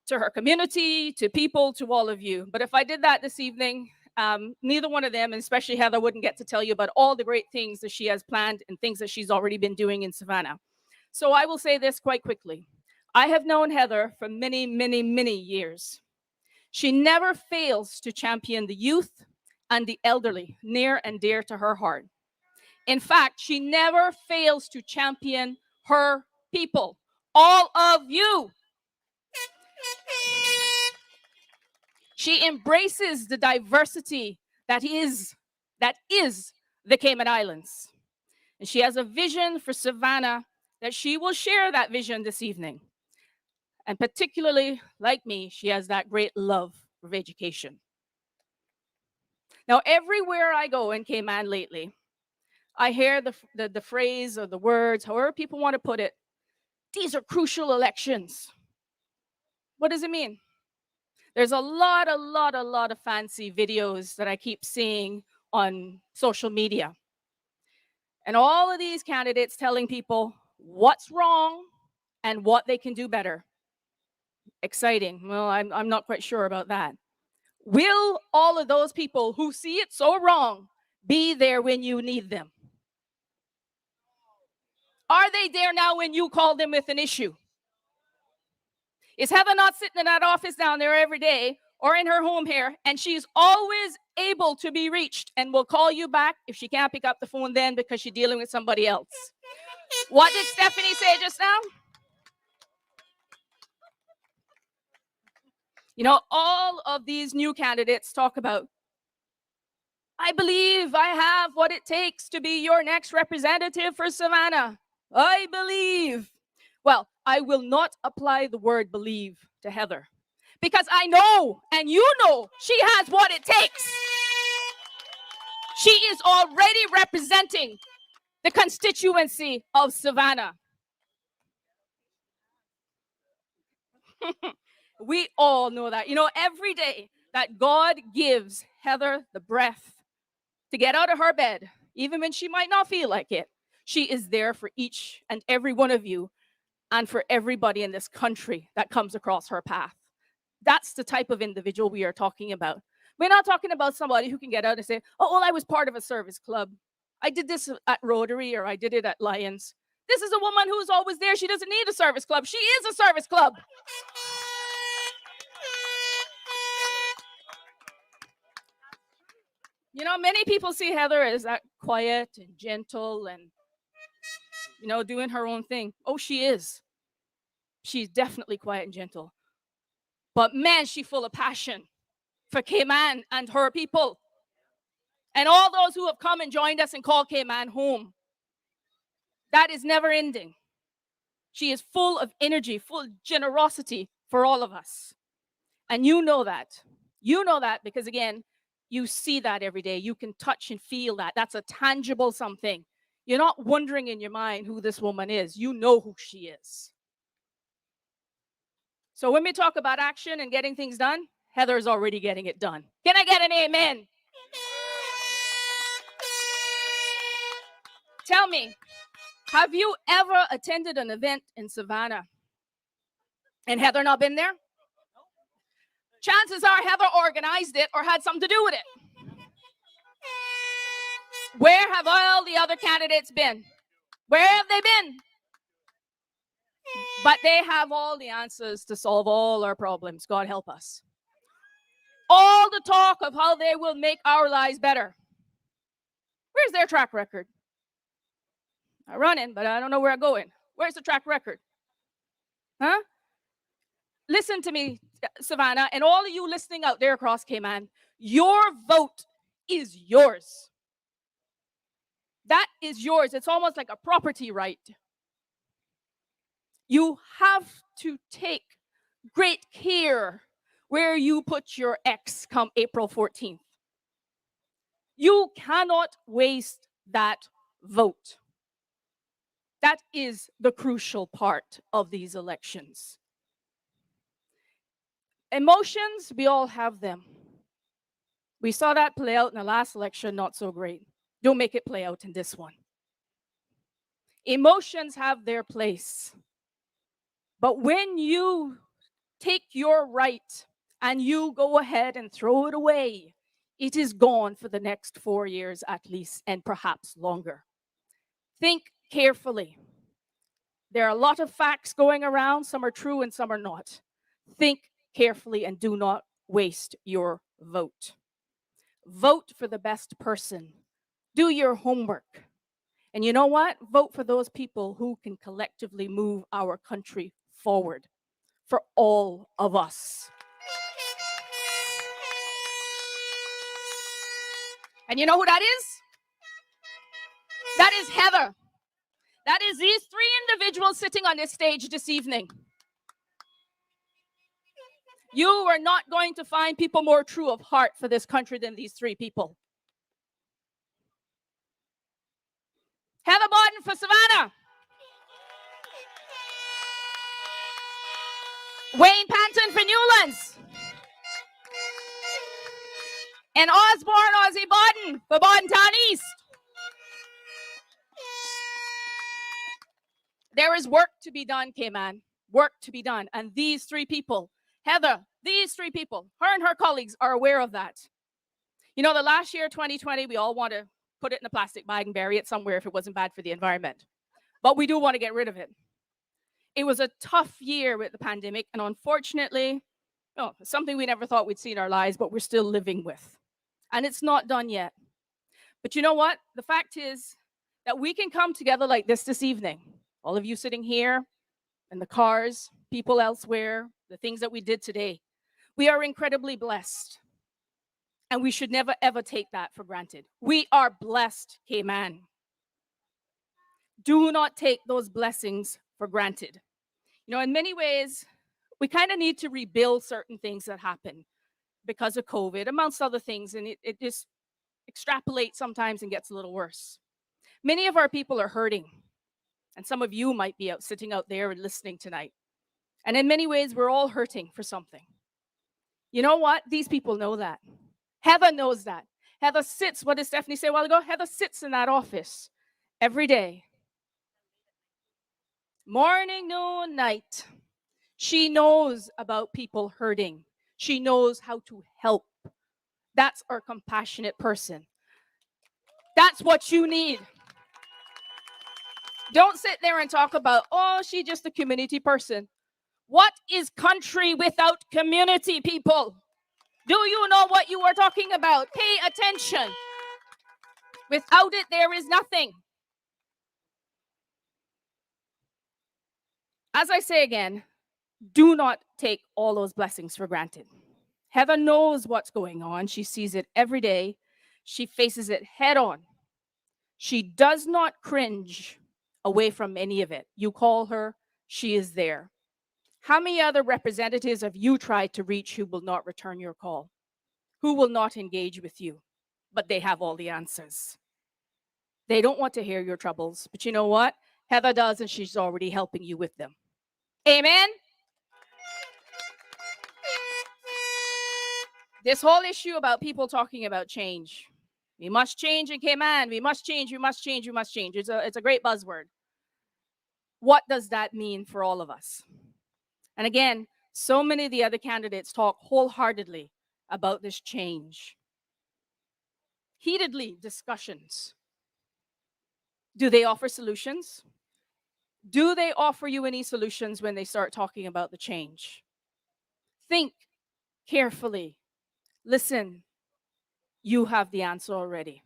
to her community, to people, to all of you. But if I did that this evening, neither one of them, and especially Heather, wouldn't get to tell you about all the great things that she has planned and things that she's already been doing in Savannah. So I will say this quite quickly. I have known Heather for many, many, many years. She never fails to champion the youth and the elderly, near and dear to her heart. In fact, she never fails to champion her people, all of you. She embraces the diversity that is the Cayman Islands. And she has a vision for Savannah that she will share that vision this evening. And particularly, like me, she has that great love of education. Now, everywhere I go in Cayman lately, I hear the phrase or the words, however people want to put it, these are crucial elections. What does it mean? There's a lot of fancy videos that I keep seeing on social media. And all of these candidates telling people what's wrong and what they can do better. Exciting. Well, I'm not quite sure about that. Will all of those people who see it so wrong be there when you need them? Are they there now when you call them with an issue? Is Heather not sitting in that office down there every day or in her home here, and she's always able to be reached and will call you back if she can't pick up the phone then because she's dealing with somebody else? What did Stephanie say just now? You know, all of these new candidates talk about, I believe I have what it takes to be your next representative for Savannah. I believe. Well, I will not apply the word believe to Heather because I know, and you know, she has what it takes. She is already representing the constituency of Savannah. We all know that. You know, every day that God gives Heather the breath to get out of her bed, even when she might not feel like it, she is there for each and every one of you and for everybody in this country that comes across her path. That's the type of individual we are talking about. We're not talking about somebody who can get out and say, oh, well, I was part of a service club. I did this at Rotary or I did it at Lions. This is a woman who's always there. She doesn't need a service club. She is a service club. You know, many people see Heather as that quiet and gentle and, you know, doing her own thing. Oh, she is. She's definitely quiet and gentle. But man, she's full of passion for Cayman and her people. And all those who have come and joined us and called Cayman home. That is never ending. She is full of energy, full of generosity for all of us. And you know that. You know that because, again, you see that every day. You can touch and feel that. That's a tangible something. You're not wondering in your mind who this woman is. You know who she is. So when we talk about action and getting things done, Heather's already getting it done. Can I get an amen? Tell me, have you ever attended an event in Savannah and Heather not been there? Chances are Heather organized it or had something to do with it. Where have all the other candidates been? Where have they been? But they have all the answers to solve all our problems. God help us. All the talk of how they will make our lives better. Where's their track record? I'm running, but I don't know where I'm going. Where's the track record? Huh? Listen to me, Savannah, and all of you listening out there across Cayman, your vote is yours. That is yours. It's almost like a property right. You have to take great care where you put your X come April 14th. You cannot waste that vote. That is the crucial part of these elections. Emotions, we all have them. We saw that play out in the last election, not so great. Don't make it play out in this one. Emotions have their place. But when you take your right and you go ahead and throw it away, it is gone for the next 4 years at least, and perhaps longer. Think carefully. There are a lot of facts going around. Some are true and some are not. Think carefully and do not waste your vote. Vote for the best person. Do your homework. And you know what? Vote for those people who can collectively move our country forward for all of us. And you know who that is? That is Heather. That is these three individuals sitting on this stage this evening. You are not going to find people more true of heart for this country than these three people. Heather Bodden for Savannah. Wayne Panton for Newlands. And Osborne Ozzy Bodden for Boddentown East. There is work to be done, K-Man. Work to be done. And these three people, Heather, these three people, her and her colleagues are aware of that. You know, the last year, 2020, we all want to put it in a plastic bag and bury it somewhere if it wasn't bad for the environment. But we do want to get rid of it. It was a tough year with the pandemic, and unfortunately, something we never thought we'd see in our lives, but we're still living with. And it's not done yet. But you know what? The fact is that we can come together like this evening. All of you sitting here, in the cars, people elsewhere, the things that we did today. We are incredibly blessed. And we should never, ever take that for granted. We are blessed, K-Man. Do not take those blessings for granted. You know, in many ways, we kind of need to rebuild certain things that happen because of COVID, amongst other things, and it just extrapolates sometimes and gets a little worse. Many of our people are hurting, and some of you might be sitting out there and listening tonight. And in many ways, we're all hurting for something. You know what? These people know that. Heather knows that. Heather sits, what did Stephanie say a while ago? Heather sits in that office every day. Morning, noon, night. She knows about people hurting. She knows how to help. That's our compassionate person. That's what you need. Don't sit there and talk about, oh, she's just a community person. What is country without community, people? Do you know what you are talking about? Pay attention. Without it, there is nothing. As I say again, do not take all those blessings for granted. Heather knows what's going on. She sees it every day. She faces it head on. She does not cringe away from any of it. You call her, she is there. How many other representatives have you tried to reach who will not return your call? Who will not engage with you? But they have all the answers. They don't want to hear your troubles. But you know what? Heather does, and she's already helping you with them. Amen? This whole issue about people talking about change. We must change and K-Man. We must change, we must change, we must change. It's a great buzzword. What does that mean for all of us? And again, so many of the other candidates talk wholeheartedly about this change. Heatedly discussions. Do they offer solutions? Do they offer you any solutions when they start talking about the change? Think carefully. Listen. You have the answer already.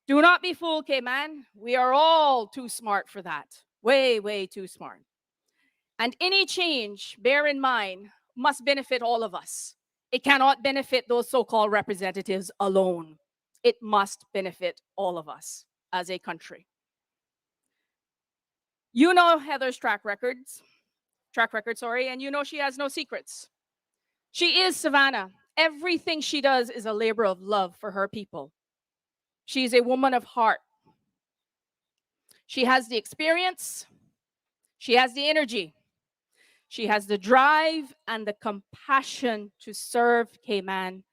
Do not be fooled, K-Man. We are all too smart for that. Way, way too smart. And any change, bear in mind, must benefit all of us. It cannot benefit those so-called representatives alone. It must benefit all of us as a country. You know Heather's track record, and you know she has no secrets. She is Savannah. Everything she does is a labor of love for her people. She's a woman of heart. She has the experience. She has the energy. She has the drive and the compassion to serve Cayman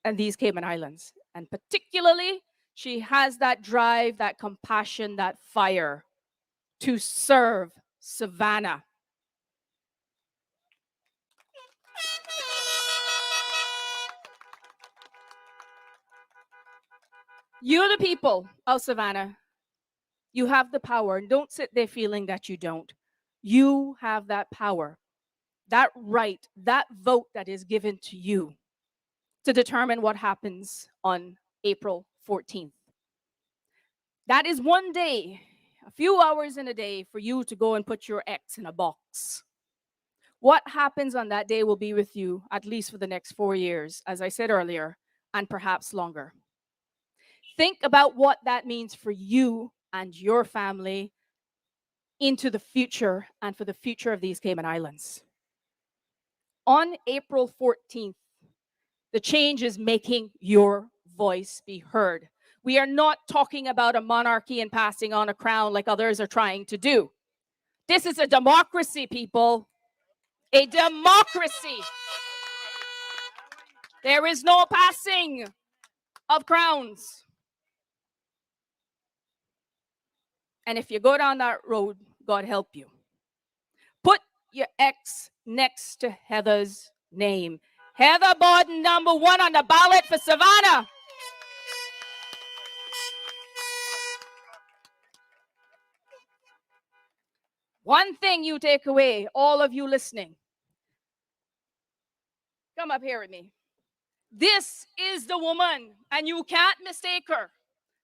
and these Cayman Islands. And particularly, she has that drive, that compassion, that fire to serve Savannah. You, the people of Savannah, you have the power. Don't sit there feeling that you don't. You have that power. that right, that vote that is given to you to determine what happens on April 14th. That is one day, a few hours in a day for you to go and put your X in a box. What happens on that day will be with you at least for the next 4 years, as I said earlier, and perhaps longer. Think about what that means for you and your family into the future and for the future of these Cayman Islands. On April 14th, the change is making your voice be heard. We are not talking about a monarchy and passing on a crown like others are trying to do. This is a democracy, people. A democracy. There is no passing of crowns. And if you go down that road, God help you. Put your X next to Heather's name. Heather Bodden, number 1 on the ballot for Savannah. One thing you take away, all of you listening. Come up here with me. This is the woman, and you can't mistake her.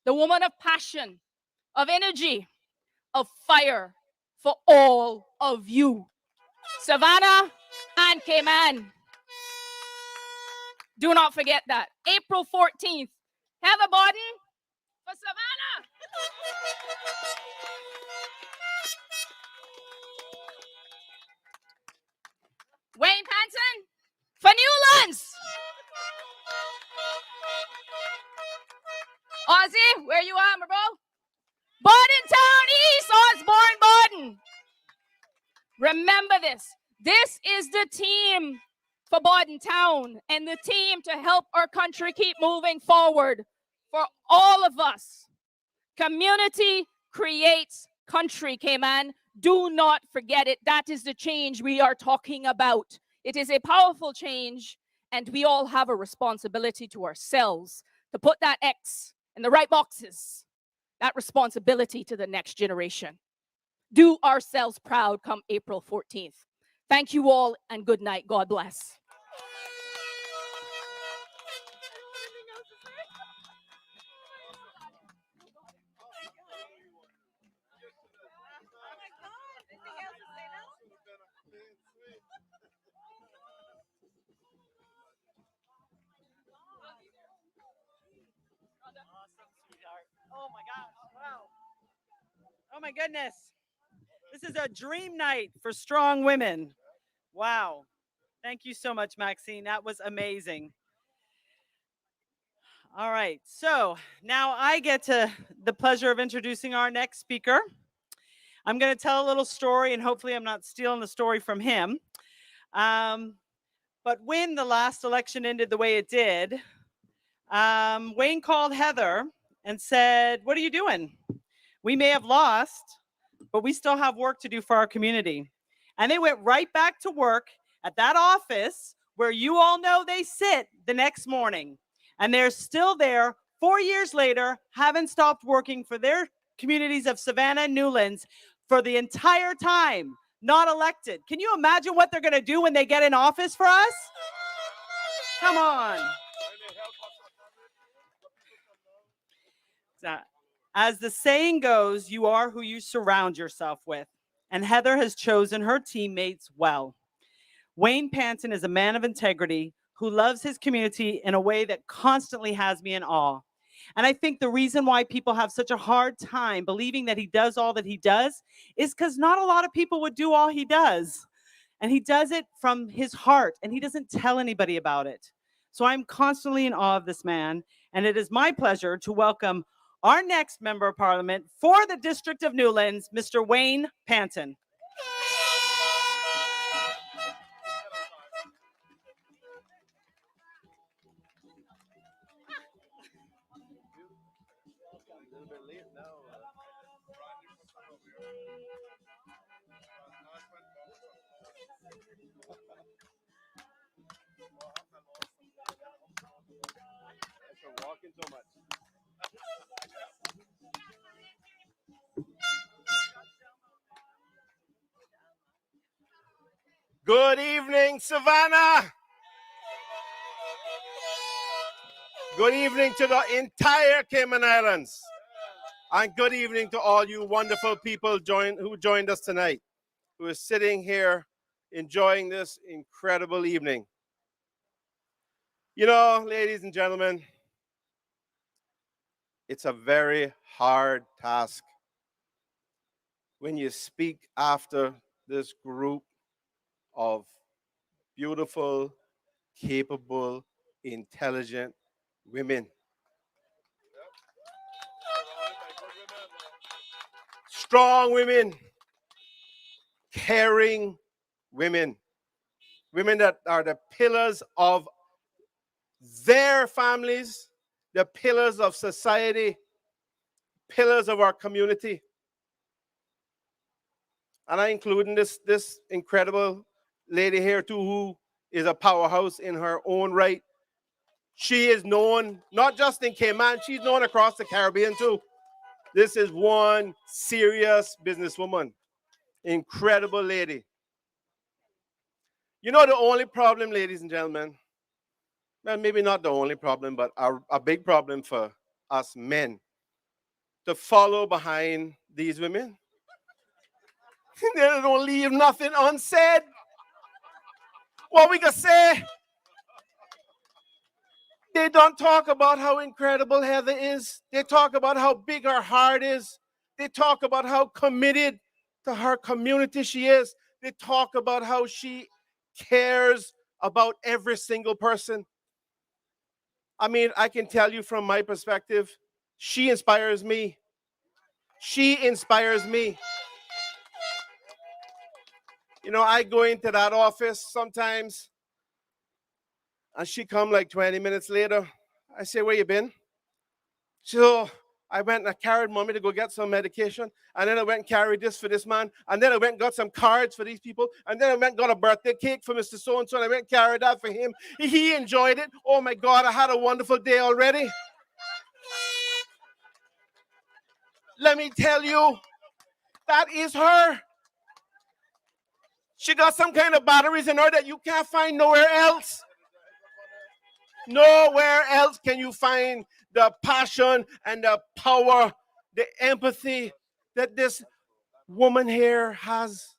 The woman of passion, of energy, of fire for all of you. Savannah and Cayman. Do not forget that. April 14th. Heather Bodden for Savannah. Wayne Panton for Newlands. Ozzy, where you at, my bro? Bodden Town East, Osborne Bodden. Remember this. This is the team for Bodden Town and the team to help our country keep moving forward for all of us. Community creates country, Cayman. Do not forget it. That is the change we are talking about. It is a powerful change, and we all have a responsibility to ourselves to put that X in the right boxes. That responsibility to the next generation. Do ourselves proud come April 14th. Thank you all and good night. God bless. Oh my gosh, wow. Oh my goodness. This is a dream night for strong women. Wow. Thank you so much, Maxine. That was amazing. All right. So now I get the pleasure of introducing our next speaker. I'm going to tell a little story, and hopefully I'm not stealing the story from him. But when the last election ended the way it did, Wayne called Heather and said, "What are you doing? We may have lost, but we still have work to do for our community." And they went right back to work at that office where you all know they sit the next morning. And they're still there 4 years later, haven't stopped working for their communities of Savannah and Newlands for the entire time, not elected. Can you imagine what they're going to do when they get in office for us? Come on. As the saying goes, you are who you surround yourself with. And Heather has chosen her teammates well. Wayne Panton is a man of integrity who loves his community in a way that constantly has me in awe. And I think the reason why people have such a hard time believing that he does all that he does is because not a lot of people would do all he does. And he does it from his heart, and he doesn't tell anybody about it. So I'm constantly in awe of this man, and it is my pleasure to welcome our next member of parliament for the District of Newlands, Mr. Wayne Panton. Good evening, Savannah. Good evening to the entire Cayman Islands. And good evening to all you wonderful people who joined us tonight, who are sitting here enjoying this incredible evening. You know, ladies and gentlemen, it's a very hard task when you speak after this group of beautiful, capable, intelligent women. Strong women, caring women, women that are the pillars of their families, the pillars of society, pillars of our community. And I include in this incredible lady here too, who is a powerhouse in her own right. She is known not just in Cayman, she's known across the Caribbean too. This is one serious businesswoman, incredible lady. You know the only problem, ladies and gentlemen, well, maybe not the only problem, but a big problem for us men to follow behind these women. They don't leave nothing unsaid. What we can say, they don't talk about how incredible Heather is. They talk about how big her heart is. They talk about how committed to her community she is. They talk about how she cares about every single person. I mean, I can tell you from my perspective, she inspires me. She inspires me. You know, I go into that office sometimes, and she come like 20 minutes later. I say, where you been? So I went and I carried mommy to go get some medication. And then I went and carried this for this man. And then I went and got some cards for these people. And then I went and got a birthday cake for Mr. So-and-so. And I went and carried that for him. He enjoyed it. Oh my God, I had a wonderful day already. Let me tell you, that is her. She got some kind of batteries in her that you can't find nowhere else. Nowhere else can you find the passion and the power, the empathy that this woman here has.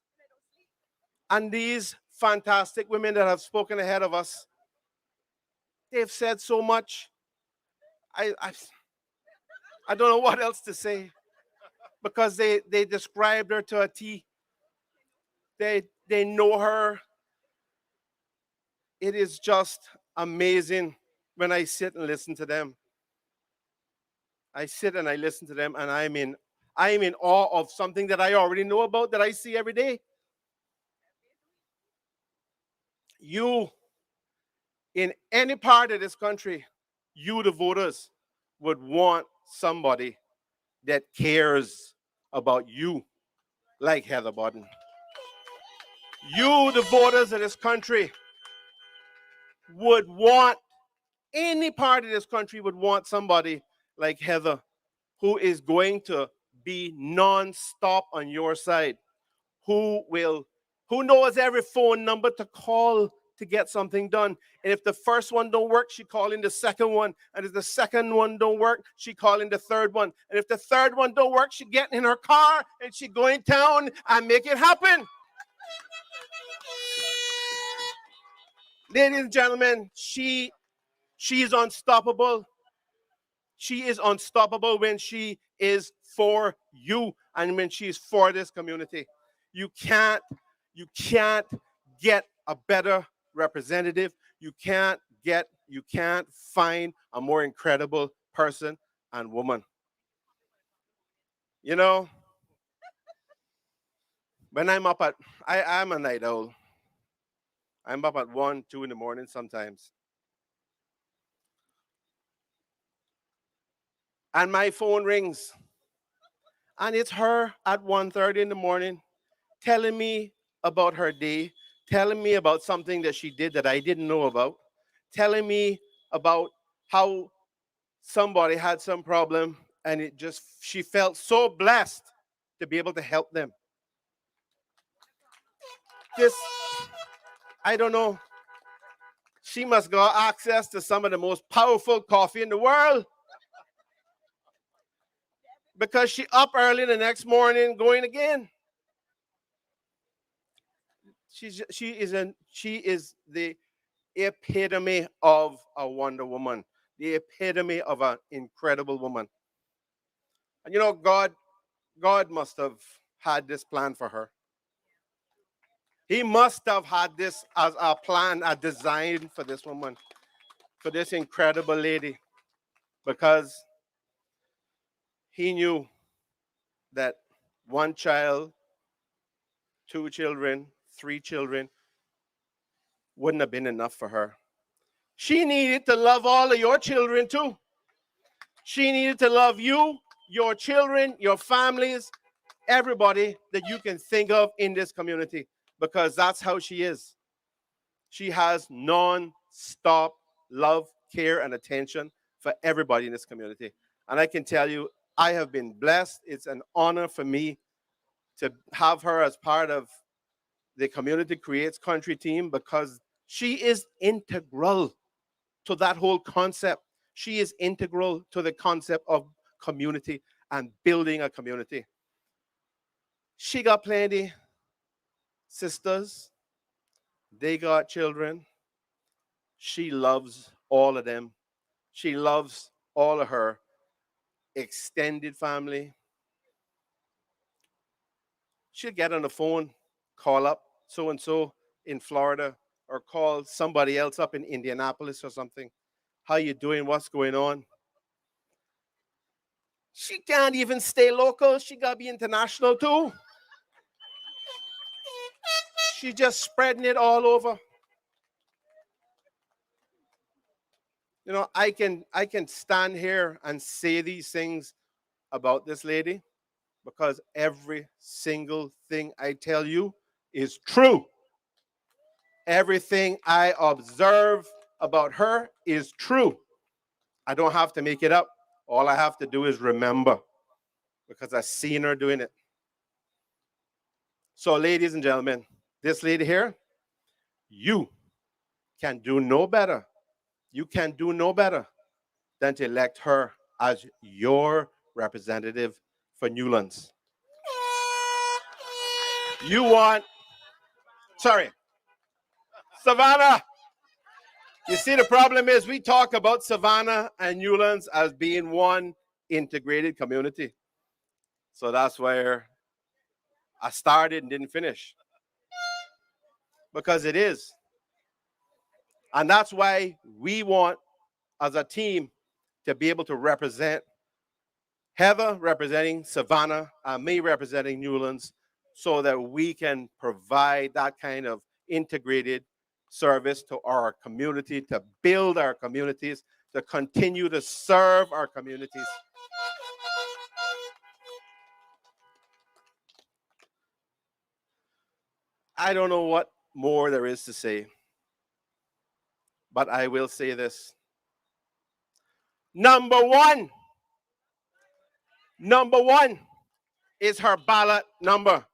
And these fantastic women that have spoken ahead of us, they've said so much. I don't know what else to say, because they described her to a T. They know her. It is just amazing when I sit and listen to them. I sit and I listen to them, and I am in awe of something that I already know about, that I see every day. You, in any part of this country, you, the voters, would want somebody that cares about you like Heather Bodden. You, the voters of this country, would want, any part of this country would want somebody like Heather, who is going to be non-stop on your side, who knows every phone number to call to get something done. And if the first one don't work, she call in the second one. And if the second one don't work, she call in the third one. And if the third one don't work, she get in her car and she go in town and make it happen. Ladies and gentlemen, she is unstoppable. She is unstoppable when she is for you and when she is for this community. You can't get a better representative. You can't find a more incredible person and woman. You know, when I'm a night owl. I'm up at 1, 2 in the morning sometimes. And my phone rings. And it's her at 1:30 in the morning telling me about her day, telling me about something that she did that I didn't know about, telling me about how somebody had some problem, and she felt so blessed to be able to help them. I don't know. She must got access to some of the most powerful coffee in the world. Because she up early the next morning going again. She is the epitome of a Wonder Woman, the epitome of an incredible woman. And you know, God must have had this plan for her. He must have had this as a plan, a design for this woman, for this incredible lady, because he knew that one child, two children, three children wouldn't have been enough for her. She needed to love all of your children too. She needed to love you, your children, your families, everybody that you can think of in this community, because that's how she is. She has non-stop love, care, and attention for everybody in this community. And I can tell you, I have been blessed. It's an honor for me to have her as part of the Community Creates Country team, because she is integral to that whole concept. She is integral to the concept of community and building a community. She got plenty sisters. They got children. She loves all of them. She loves all of her extended family. She'll get on the phone, call up so and so in Florida, or call somebody else up in Indianapolis or something. How you doing? What's going on? She can't even stay local. She got to be international too. She's just spreading it all over. You know, I can stand here and say these things about this lady because every single thing I tell you is true. Everything I observe about her is true. I don't have to make it up. All I have to do is remember, because I've seen her doing it. So, ladies and gentlemen, this lady here, you can do no better. You can do no better than to elect her as your representative for Newlands. You want, Savannah. You see, the problem is we talk about Savannah and Newlands as being one integrated community. So that's where I started and didn't finish. Because it is. And that's why we want, as a team, to be able to represent Heather representing Savannah and me representing Newlands, so that we can provide that kind of integrated service to our community, to build our communities, to continue to serve our communities. I don't know what more there is to say, but I will say this. Number one is her ballot number.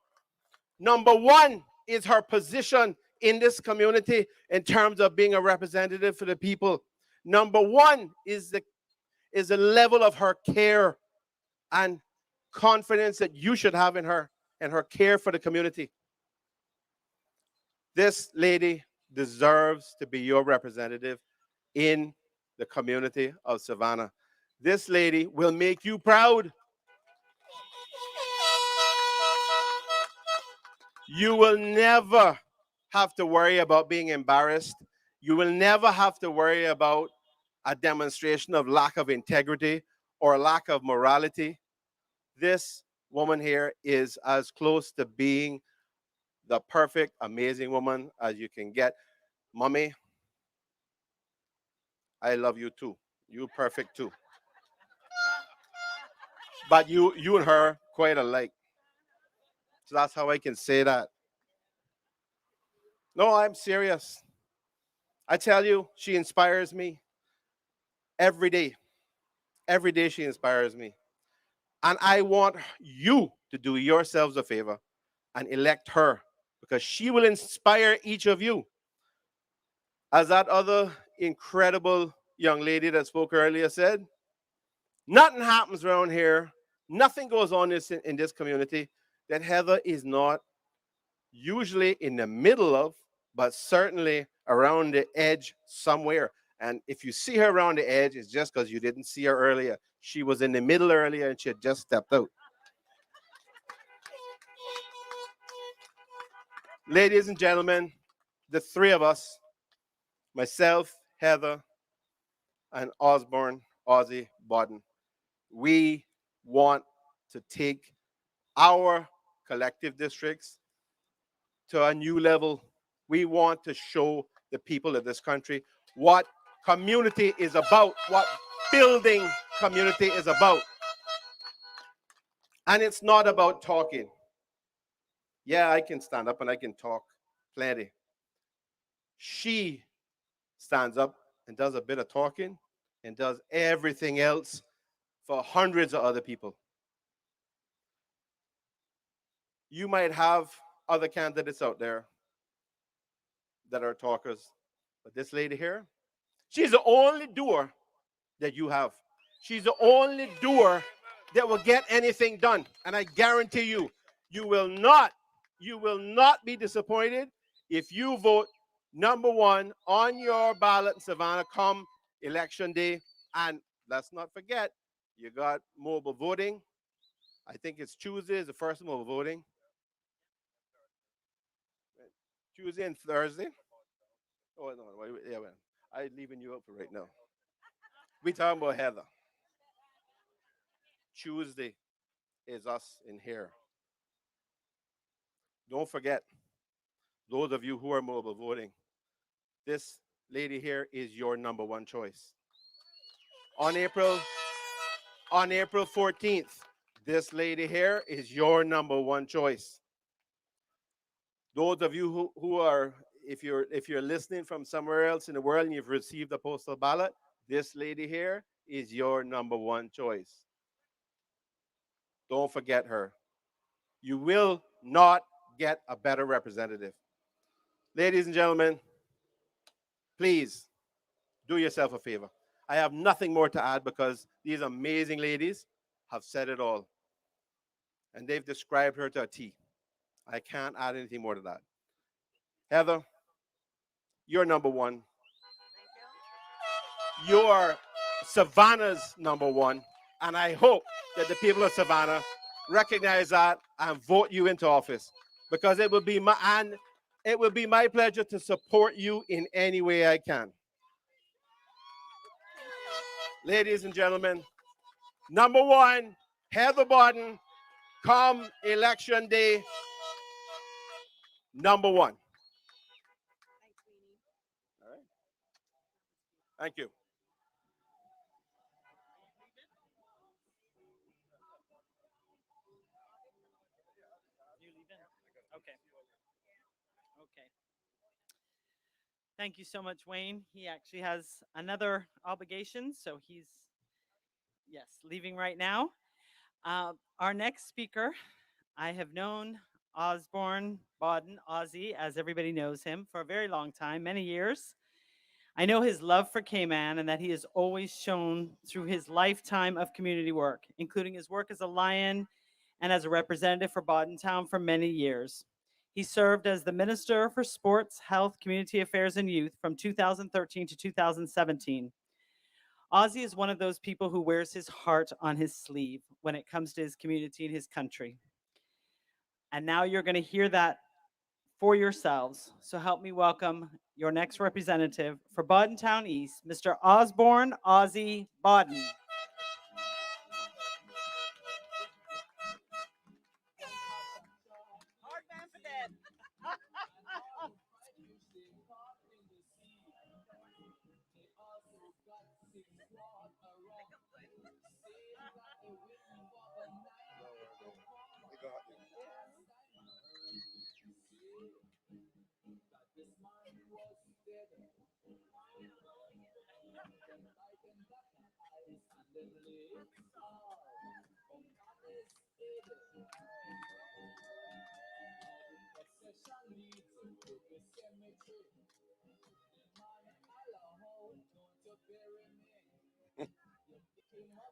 Number one is her position in this community in terms of being a representative for the people. Number one is the level of her care and confidence that you should have in her and her care for the community. This lady deserves to be your representative in the community of Savannah. This lady will make you proud. You will never have to worry about being embarrassed. You will never have to worry about a demonstration of lack of integrity or lack of morality. This woman here is as close to being the perfect, amazing woman as you can get. Mommy, I love you too. You perfect too. But you and her quite alike. So that's how I can say that. No, I'm serious. I tell you, she inspires me every day. Every day she inspires me. And I want you to do yourselves a favor and elect her, because she will inspire each of you. As that other incredible young lady that spoke earlier said, nothing happens around here, nothing goes on in this community that Heather is not usually in the middle of, but certainly around the edge somewhere. And if you see her around the edge, it's just because you didn't see her earlier. She was in the middle earlier and she had just stepped out. Ladies and gentlemen, the three of us, myself, Heather, and Ozzy Bodden, we want to take our collective districts to a new level. We want to show the people of this country what community is about, what building community is about. And it's not about talking. Yeah, I can stand up and I can talk plenty. She stands up and does a bit of talking and does everything else for hundreds of other people. You might have other candidates out there that are talkers, but this lady here, she's the only doer that you have. She's the only doer that will get anything done. And I guarantee you, you will not be disappointed if you vote number one on your ballot in Savannah come election day. And let's not forget, you got mobile voting. I think it's Tuesday is the first mobile voting. Tuesday and Thursday. Oh, no, yeah, well, I'm leaving you up for right now. We talking about Heather. Tuesday is us in here. Don't forget, those of you who are mobile voting, this lady here is your number one choice. On April 14th, this lady here is your number one choice. Those of you who are, if you're listening from somewhere else in the world and you've received a postal ballot, this lady here is your number one choice. Don't forget her. You will not get a better representative. Ladies and gentlemen, please do yourself a favor. I have nothing more to add because these amazing ladies have said it all. And they've described her to a T. I can't add anything more to that. Heather, you're number one. You're Savannah's number one. And I hope that the people of Savannah recognize that and vote you into office. Because it will be my pleasure to support you in any way I can. Ladies and gentlemen, number one, Heather Bodden, come election day, number one. All right. Thank you. Okay. Okay. Thank you so much, Wayne. He actually has another obligation, so he's, yes, leaving right now. Our next speaker, I have known Osborne Bodden, Ozzy, as everybody knows him, for a very long time, many years. I know his love for Cayman and that he has always shown through his lifetime of community work, including his work as a Lion and as a representative for Bodden Town for many years. He served as the Minister for Sports, Health, Community Affairs, and Youth from 2013 to 2017. Ozzy is one of those people who wears his heart on his sleeve when it comes to his community and his country. And now you're going to hear that for yourselves. So help me welcome your next representative for Bodden Town East, Mr. Osborne Ozzy Bodden.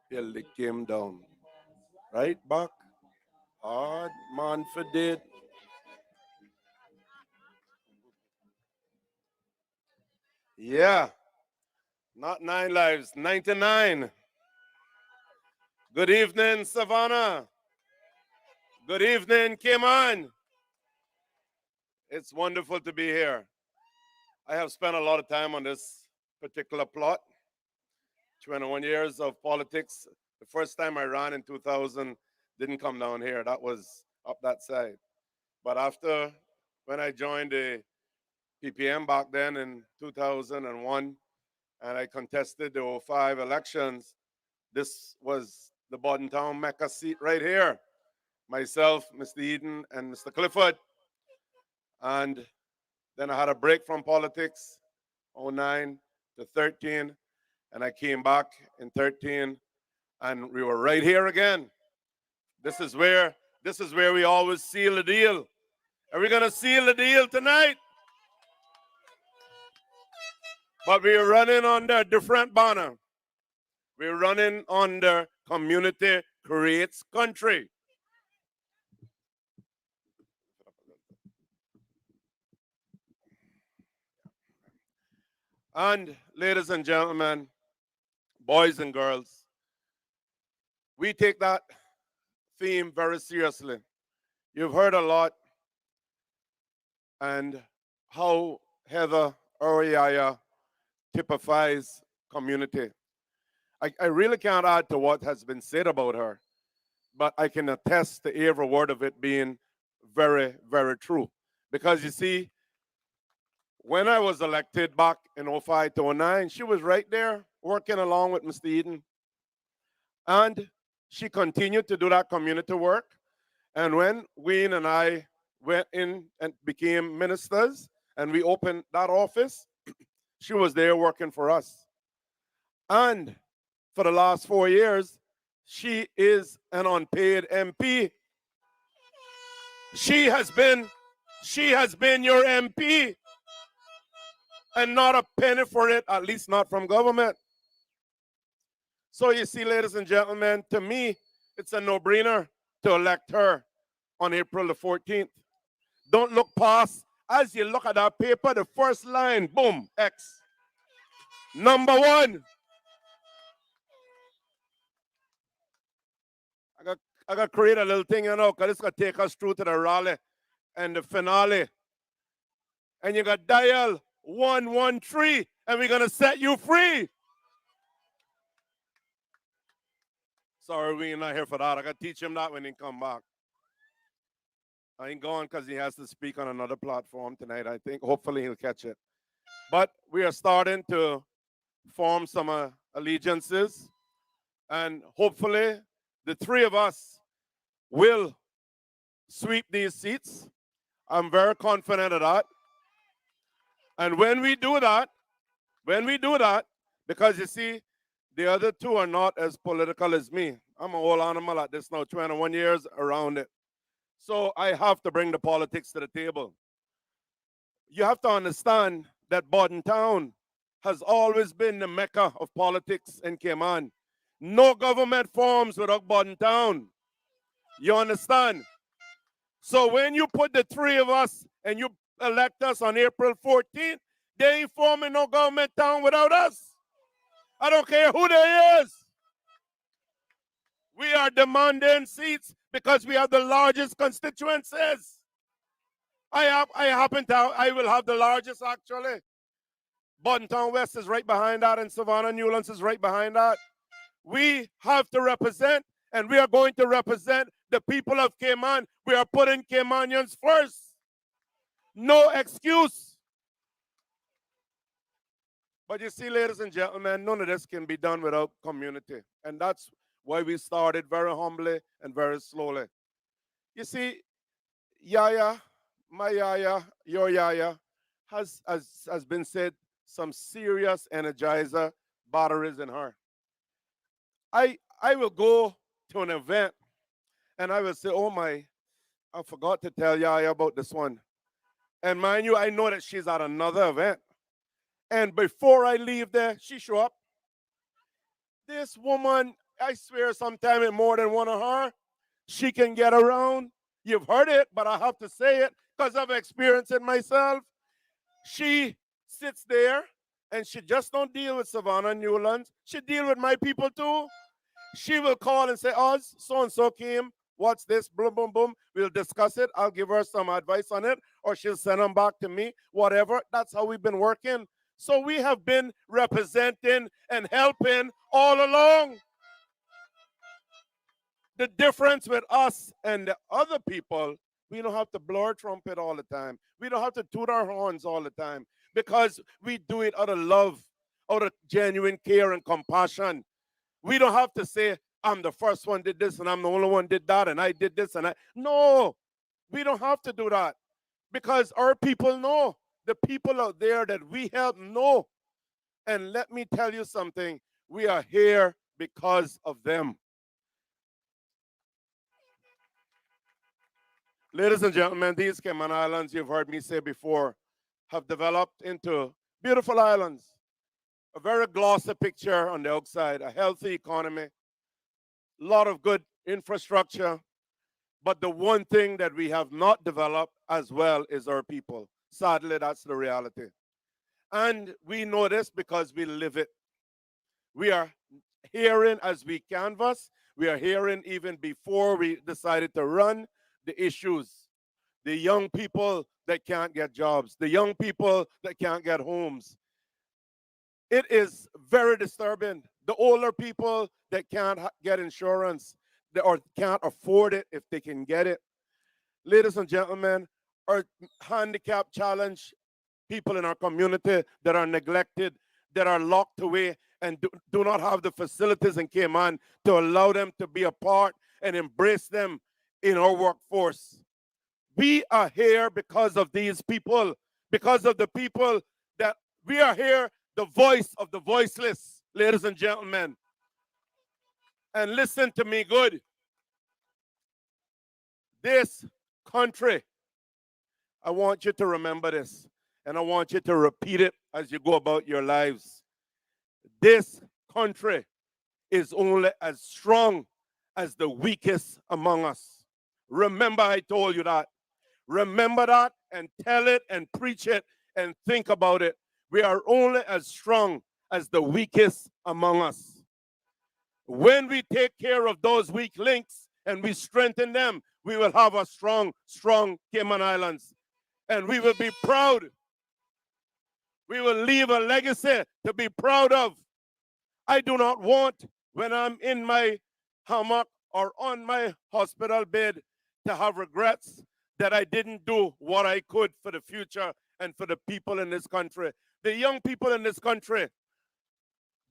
Till it came down. Right back. Hard man for dead. Yeah. Not 9 lives, 99. Good evening, Savannah. Good evening, Cayman. It's wonderful to be here. I have spent a lot of time on this particular plot. 21 years of politics. The first time I ran in 2000, didn't come down here. That was up that side. But after, when I joined the PPM back then in 2001, and I contested the '05 elections, this was the Bodden Town Mecca seat right here. Myself, Mr. Eden, and Mr. Clifford. And then I had a break from politics, '09 to 13, and I came back in 13, and we were right here again. This is where we always seal the deal. Are we gonna seal the deal tonight? But we're running under a different banner. We're running under Community Creates Country. And ladies and gentlemen, boys and girls, we take that theme very seriously. You've heard a lot and how Heather Oriaya typifies community. I really can't add to what has been said about her, but I can attest to every word of it being very, very true. Because you see, when I was elected back in '05 to '09, she was right there working along with Mr. Eden. And she continued to do that community work. And when Wayne and I went in and became ministers and we opened that office, she was there working for us. And for the last 4 years, she is an unpaid MP. She has been your MP, and not a penny for it, at least not from government. So you see, ladies and gentlemen, to me, it's a no-brainer to elect her on April the 14th. Don't look past. As you look at that paper, the first line, boom, X. Number one. I got to create a little thing, because it's going to take us through to the rally and the finale. And you got dial 113, and we're going to set you free. Sorry, we're not here for that. I got to teach him that when he come back. I ain't going because he has to speak on another platform tonight, I think. Hopefully he'll catch it. But we are starting to form some allegiances. And hopefully the three of us will sweep these seats. I'm very confident of that. And when we do that, because you see, the other two are not as political as me. I'm an old animal at this now, 21 years around it. So I have to bring the politics to the table. You have to understand that Bodden Town has always been the mecca of politics in Cayman. No government forms without Bodden Town. You understand? So when you put the three of us and you elect us on April 14th, they ain't forming no government town without us. I don't care who they is. We are demanding seats because we have the largest constituencies. I will have the largest actually. Bodden Town West is right behind that, and Savannah Newlands is right behind that. We have to represent, and we are going to represent the people of Cayman. We are putting Caymanians first. No excuse. But you see, ladies and gentlemen, none of this can be done without community. And that's why we started very humbly and very slowly. You see, Yaya, my Yaya, your Yaya, has been said, some serious energizer batteries in her. I will go to an event and I will say, oh my, I forgot to tell Yaya about this one. And mind you, I know that she's at another event. And before I leave there, she show up. This woman, I swear, sometime in more than one of her, she can get around. You've heard it, but I have to say it because I've experienced it myself. She sits there and she just don't deal with Savannah and Newlands. She deal with my people too. She will call and say, Oz, so and so came. What's this? Boom, boom, boom. We'll discuss it. I'll give her some advice on it, or she'll send them back to me, whatever. That's how we've been working. So we have been representing and helping all along. The difference with us and the other people, we don't have to blow our trumpet all the time. We don't have to toot our horns all the time because we do it out of love, out of genuine care and compassion. We don't have to say, I'm the first one did this and I'm the only one did that and I did this and I. No, we don't have to do that because our people know. The people out there that we help know. And let me tell you something, we are here because of them. Ladies and gentlemen, these Cayman Islands, you've heard me say before, have developed into beautiful islands. A very glossy picture on the outside, a healthy economy, a lot of good infrastructure. But the one thing that we have not developed as well is our people. Sadly, that's the reality. And we know this because we live it. We are hearing as we canvass, we are hearing even before we decided to run the issues. The young people that can't get jobs, the young people that can't get homes. It is very disturbing. The older people that can't get insurance or can't afford it if they can get it. Ladies and gentlemen, our handicap challenge people in our community that are neglected, that are locked away and do not have the facilities in Cayman to allow them to be a part and embrace them in our workforce. We are here because of these people, because of the people that we are here, the voice of the voiceless, ladies and gentlemen. And listen to me good. This country, I want you to remember this, and I want you to repeat it as you go about your lives. This country is only as strong as the weakest among us. Remember, I told you that. Remember that and tell it and preach it and think about it. We are only as strong as the weakest among us. When we take care of those weak links and we strengthen them, we will have a strong, strong Cayman Islands. And we will be proud. We will leave a legacy to be proud of. I do not want, when I'm in my hammock or on my hospital bed, to have regrets that I didn't do what I could for the future and for the people in this country. The young people in this country,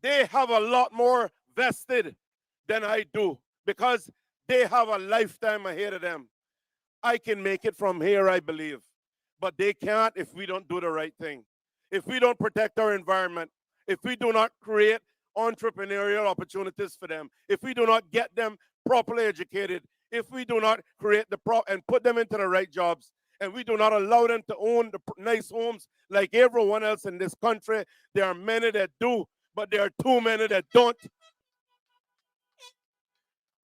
they have a lot more vested than I do because they have a lifetime ahead of them. I can make it from here, I believe, but they can't if we don't do the right thing. If we don't protect our environment, if we do not create entrepreneurial opportunities for them, if we do not get them properly educated, if we do not create and put them into the right jobs, and we do not allow them to own the nice homes like everyone else in this country, there are many that do, but there are too many that don't.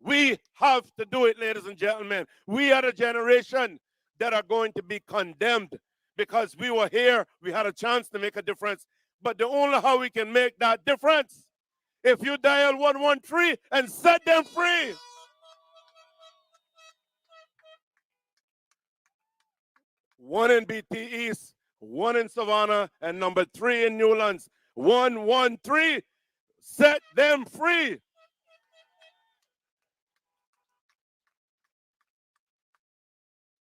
We have to do it, ladies and gentlemen. We are the generation that are going to be condemned because we were here, we had a chance to make a difference. But the only how we can make that difference, if you dial 113 and set them free. One in BT East, one in Savannah, and number 3 in Newlands. 113, set them free.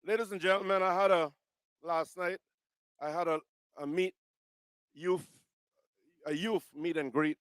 Ladies and gentlemen, last night, I had a youth meet and greet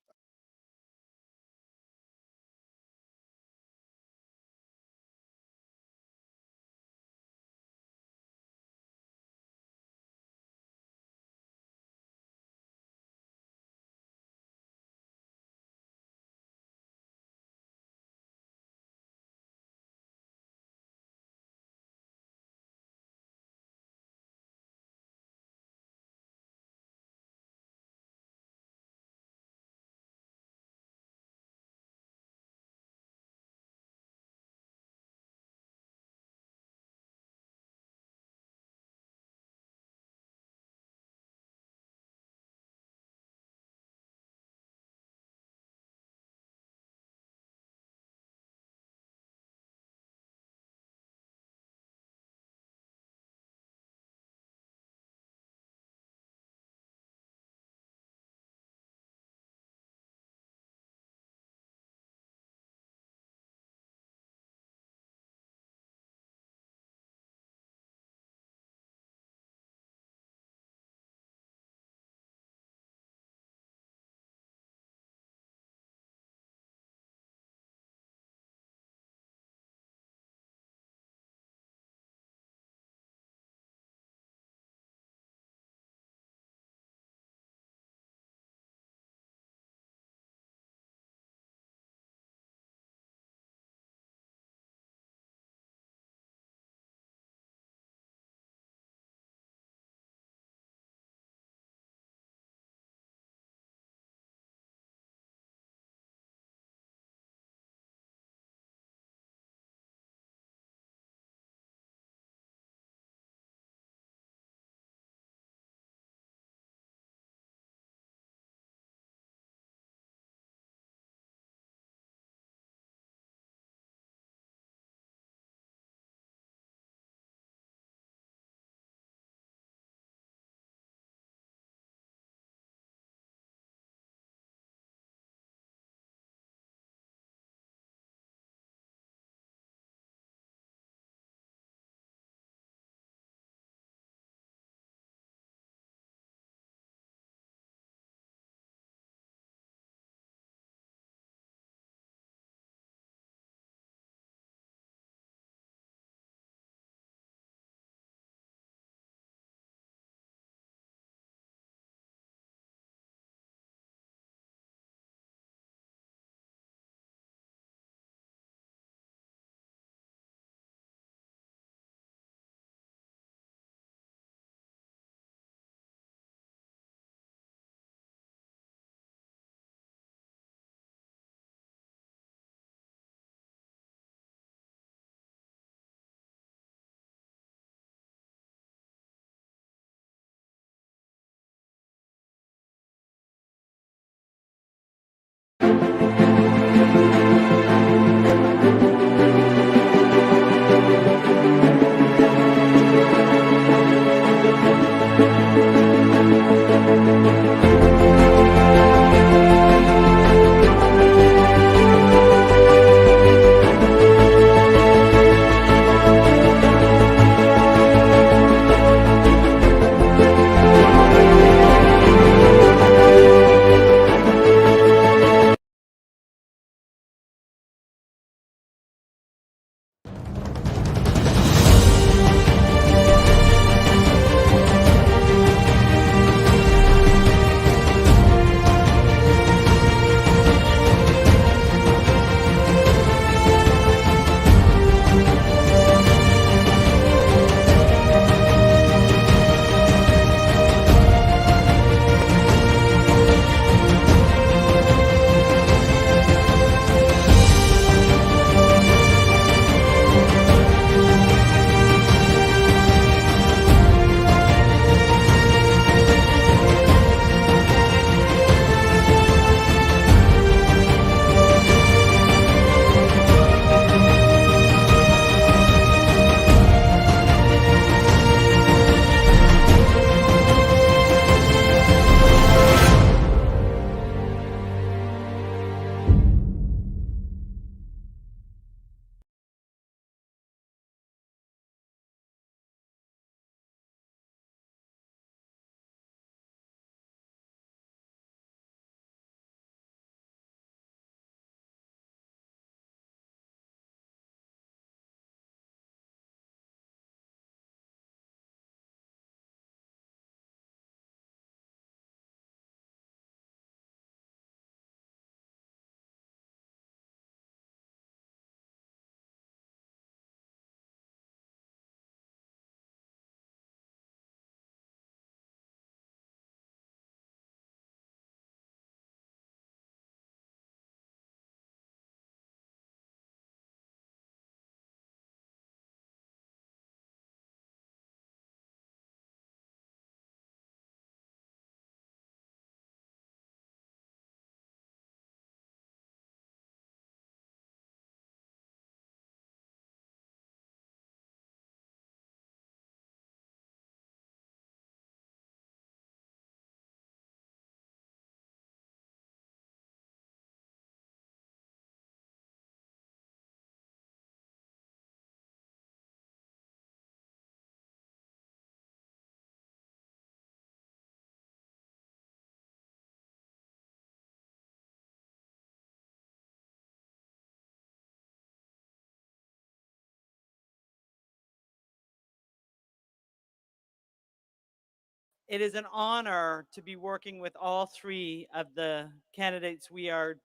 it is an honor to be working with all three of the candidates we are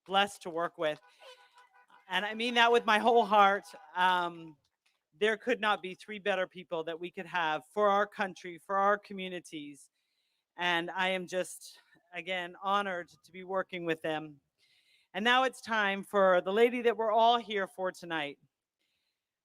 blessed to work with. And I mean that with my whole heart. There could not be three better people that we could have for our country, for our communities. And I am just, again, honored to be working with them. And now it's time for the lady that we're all here for tonight.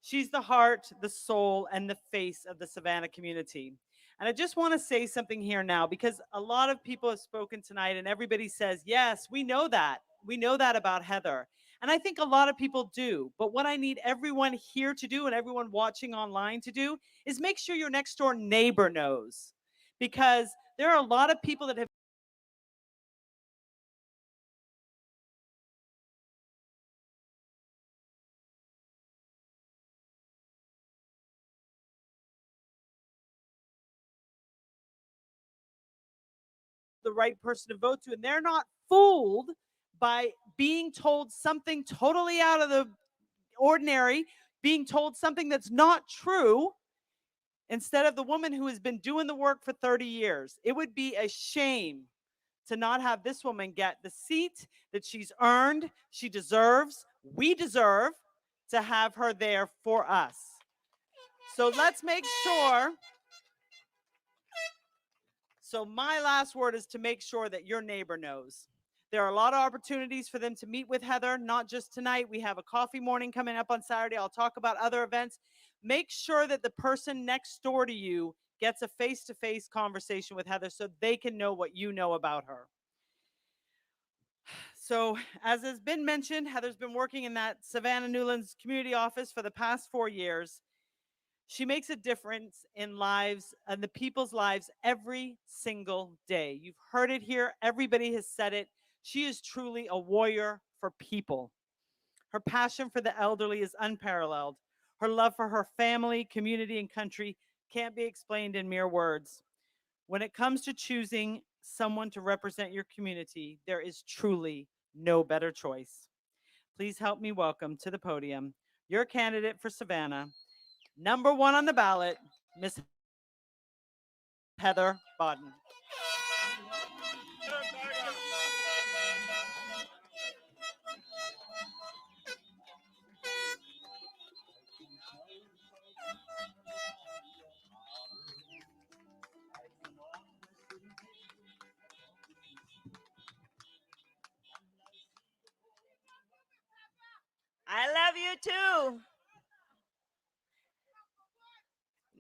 She's the heart, the soul, and the face of the Savannah community. And I just want to say something here now, because a lot of people have spoken tonight and everybody says, yes, we know that. We know that about Heather. And I think a lot of people do. But what I need everyone here to do and everyone watching online to do is make sure your next door neighbor knows. Because there are a lot of people that have the right person to vote to, and they're not fooled by being told something totally out of the ordinary, being told something that's not true, instead of the woman who has been doing the work for 30 years. It would be a shame to not have this woman get the seat that she's earned, she deserves, we deserve to have her there for us. So let's make sure. So my last word is to make sure that your neighbor knows. There are a lot of opportunities for them to meet with Heather, not just tonight. We have a coffee morning coming up on Saturday. I'll talk about other events. Make sure that the person next door to you gets a face-to-face conversation with Heather so they can know what you know about her. So as has been mentioned, Heather's been working in that Savannah Newlands community office for the past 4 years. She makes a difference in lives and the people's lives every single day. You've heard it here. Everybody has said it. She is truly a warrior for people. Her passion for the elderly is unparalleled. Her love for her family, community, and country can't be explained in mere words. When it comes to choosing someone to represent your community, there is truly no better choice. Please help me welcome to the podium your candidate for Savannah, number 1 on the ballot, Miss Heather Bodden. I love you too.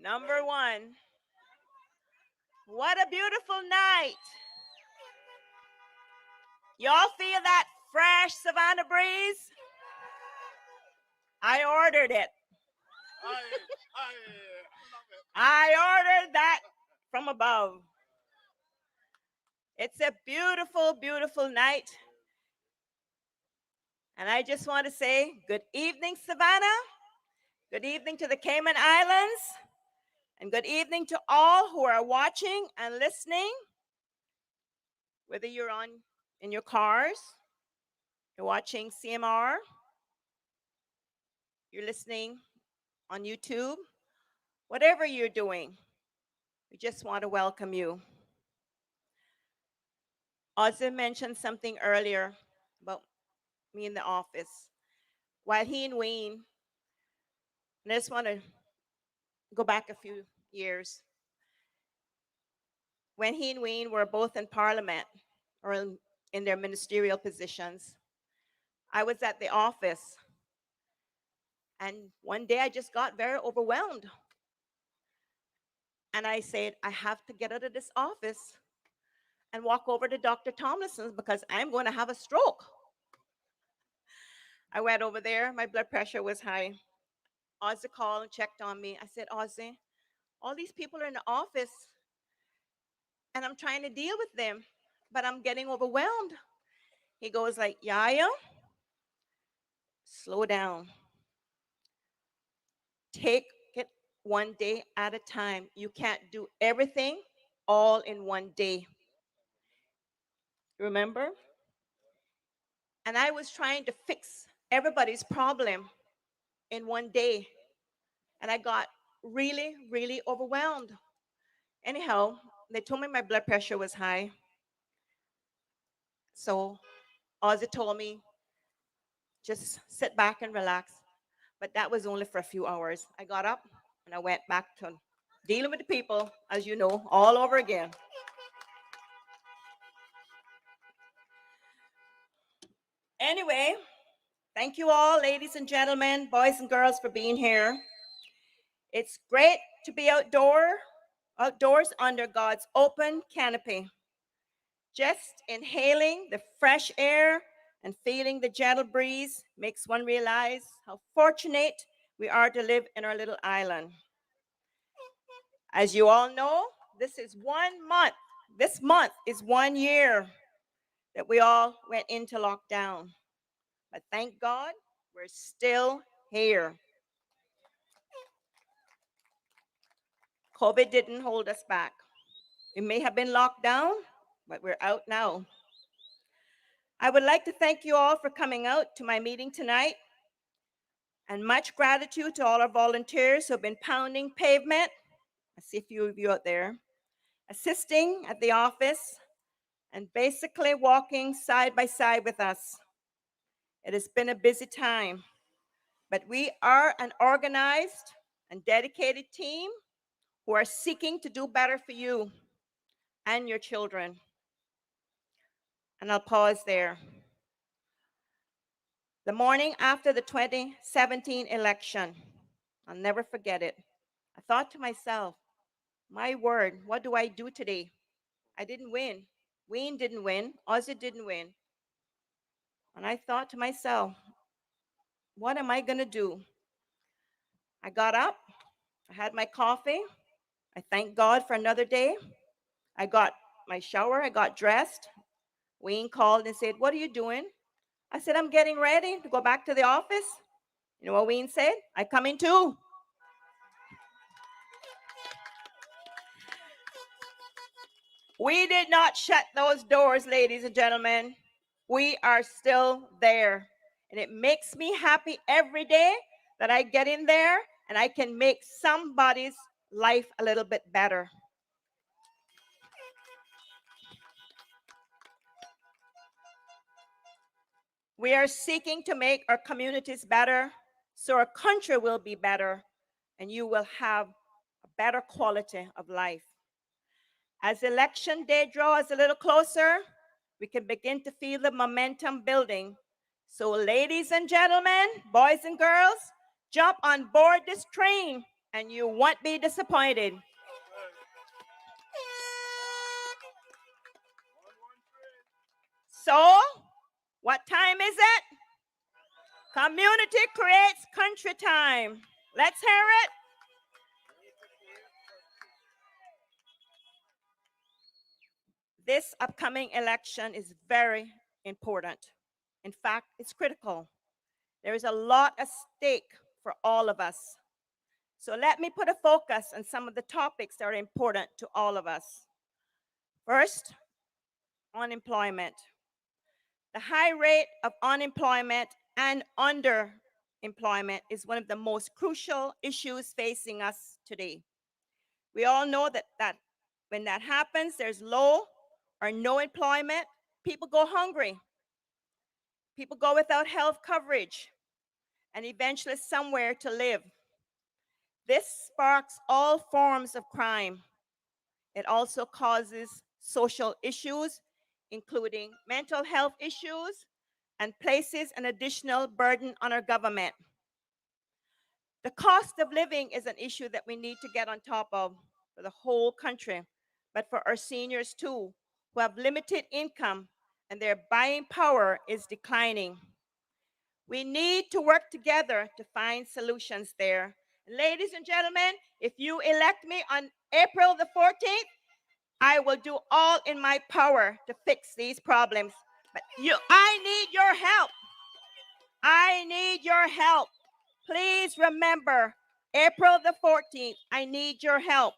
Number 1. What a beautiful night. Y'all feel that fresh Savannah breeze? I ordered it. I ordered that from above. It's a beautiful, beautiful night. And I just want to say good evening, Savannah. Good evening to the Cayman Islands. And good evening to all who are watching and listening. Whether you're in your cars, you're watching CMR, you're listening on YouTube, whatever you're doing, we just want to welcome you. Ozzy mentioned something earlier about me in the office. While he and Wayne, and I just want to go back a few years. When he and Wayne were both in Parliament or in their ministerial positions, I was at the office. And one day I just got very overwhelmed. And I said, I have to get out of this office and walk over to Dr. Tomlinson's because I'm going to have a stroke. I went over there. My blood pressure was high. Ozzy called and checked on me. I said, Ozzy, all these people are in the office and I'm trying to deal with them, but I'm getting overwhelmed. He goes like, Yaya, slow down. Take it one day at a time. You can't do everything all in one day. Remember? And I was trying to fix everybody's problem in one day. And I got really, really overwhelmed. Anyhow, they told me my blood pressure was high. So Ozzy told me, just sit back and relax. But that was only for a few hours. I got up and I went back to dealing with the people, as you know, all over again. Anyway, thank you all, ladies and gentlemen, boys and girls, for being here. It's great to be outdoors under God's open canopy. Just inhaling the fresh air and feeling the gentle breeze makes one realize how fortunate we are to live in our little island. As you all know, this is 1 month. This month is 1 year that we all went into lockdown. But thank God we're still here. COVID didn't hold us back. We may have been locked down, but we're out now. I would like to thank you all for coming out to my meeting tonight, and much gratitude to all our volunteers who have been pounding pavement. I see a few of you out there, assisting at the office, and basically walking side by side with us. It has been a busy time, but we are an organized and dedicated team who are seeking to do better for you and your children. And I'll pause there. The morning after the 2017 election, I'll never forget it. I thought to myself, my word, what do I do today? I didn't win. Wayne didn't win. Ozzy didn't win. And I thought to myself, what am I going to do? I got up. I had my coffee. I thank God for another day. I got my shower. I got dressed. Wayne called and said, what are you doing? I said, I'm getting ready to go back to the office. You know what Wayne said? I come in too. We did not shut those doors, ladies and gentlemen. We are still there. And it makes me happy every day that I get in there and I can make somebody's life a little bit better. We are seeking to make our communities better so our country will be better and you will have a better quality of life. As election day draws a little closer, we can begin to feel the momentum building. So ladies and gentlemen, boys and girls, jump on board this train and you won't be disappointed. So, what time is it? Community creates country time. Let's hear it. This upcoming election is very important. In fact, it's critical. There is a lot at stake for all of us. So let me put a focus on some of the topics that are important to all of us. First, unemployment. The high rate of unemployment and underemployment is one of the most crucial issues facing us today. We all know that when that happens, there's low or no employment, people go hungry. People go without health coverage and eventually somewhere to live. This sparks all forms of crime. It also causes social issues, including mental health issues, and places an additional burden on our government. The cost of living is an issue that we need to get on top of for the whole country, but for our seniors too, who have limited income and their buying power is declining. We need to work together to find solutions there. Ladies and gentlemen, if you elect me on April the 14th, I will do all in my power to fix these problems. But I need your help. I need your help. Please remember, April the 14th, I need your help.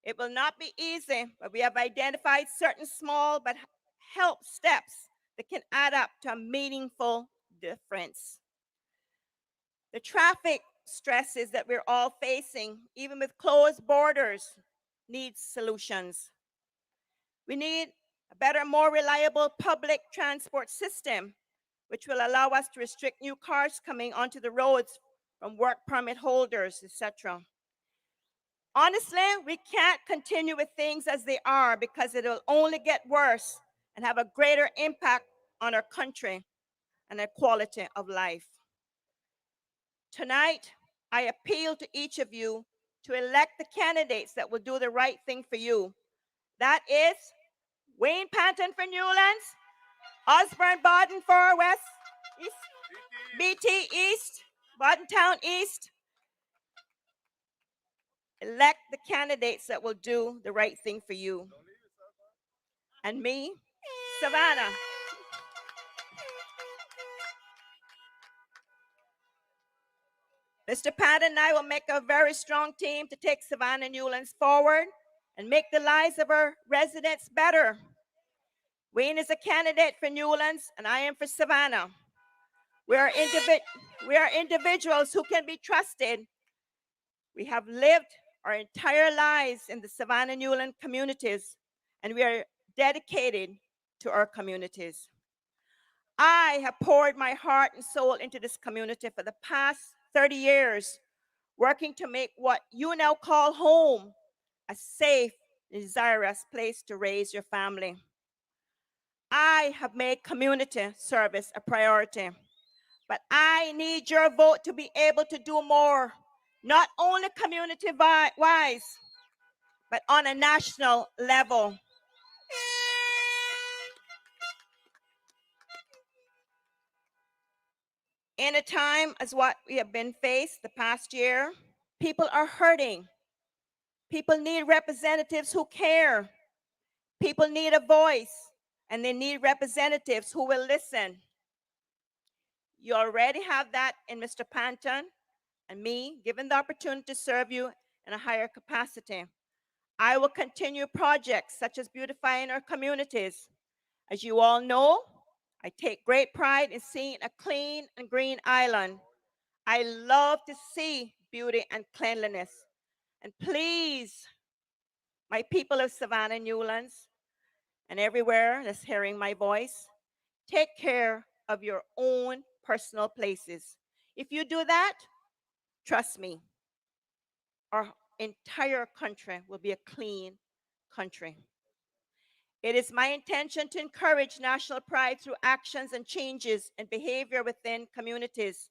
It will not be easy, but we have identified certain small but help steps that can add up to a meaningful difference. The traffic stresses that we're all facing, even with closed borders, needs solutions. We need a better, more reliable public transport system, which will allow us to restrict new cars coming onto the roads from work permit holders, etc. Honestly, we can't continue with things as they are because it will only get worse and have a greater impact on our country and their quality of life. Tonight, I appeal to each of you to elect the candidates that will do the right thing for you. That is Wayne Panton for Newlands, Osborne Bodden for West East, BT East, Bodden Town East. Elect the candidates that will do the right thing for you. And me, Savannah. Mr. Patton and I will make a very strong team to take Savannah Newlands forward and make the lives of our residents better. Wayne is a candidate for Newlands, and I am for Savannah. We are individuals who can be trusted. We have lived our entire lives in the Savannah Newland communities, and we are dedicated to our communities. I have poured my heart and soul into this community for the past 30 years, working to make what you now call home a safe and desirous place to raise your family. I have made community service a priority, but I need your vote to be able to do more, not only community-wise, but on a national level. In a time as what we have been faced the past year, people are hurting. People need representatives who care. People need a voice, and they need representatives who will listen. You already have that in Mr. Panton and me, given the opportunity to serve you in a higher capacity. I will continue projects such as beautifying our communities. As you all know, I take great pride in seeing a clean and green island. I love to see beauty and cleanliness. And please, my people of Savannah Newlands and everywhere that's hearing my voice, take care of your own personal places. If you do that, trust me, our entire country will be a clean country. It is my intention to encourage national pride through actions and changes in behavior within communities,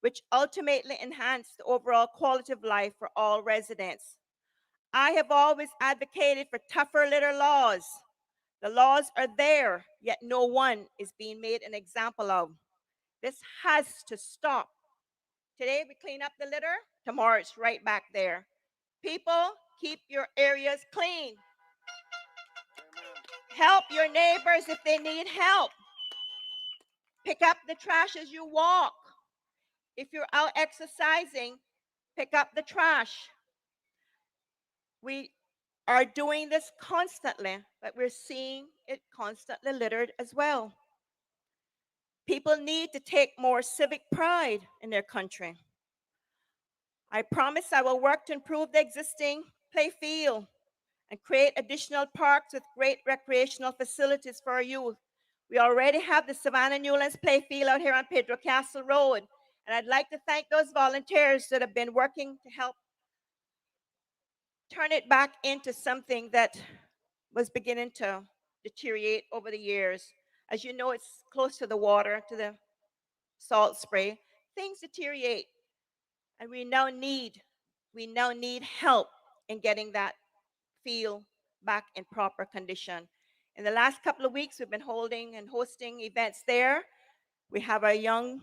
which ultimately enhance the overall quality of life for all residents. I have always advocated for tougher litter laws. The laws are there, yet no one is being made an example of. This has to stop. Today we clean up the litter, tomorrow it's right back there. People, keep your areas clean. Help your neighbors if they need help. Pick up the trash as you walk. If you're out exercising, pick up the trash. We are doing this constantly, but we're seeing it constantly littered as well. People need to take more civic pride in their country. I promise I will work to improve the existing play field and create additional parks with great recreational facilities for our youth. We already have the Savannah Newlands Playfield out here on Pedro Castle Road. And I'd like to thank those volunteers that have been working to help turn it back into something that was beginning to deteriorate over the years. As you know, it's close to the water, to the salt spray. Things deteriorate. And we now need help in getting that field back in proper condition. In the last couple of weeks, we've been holding and hosting events there. We have a young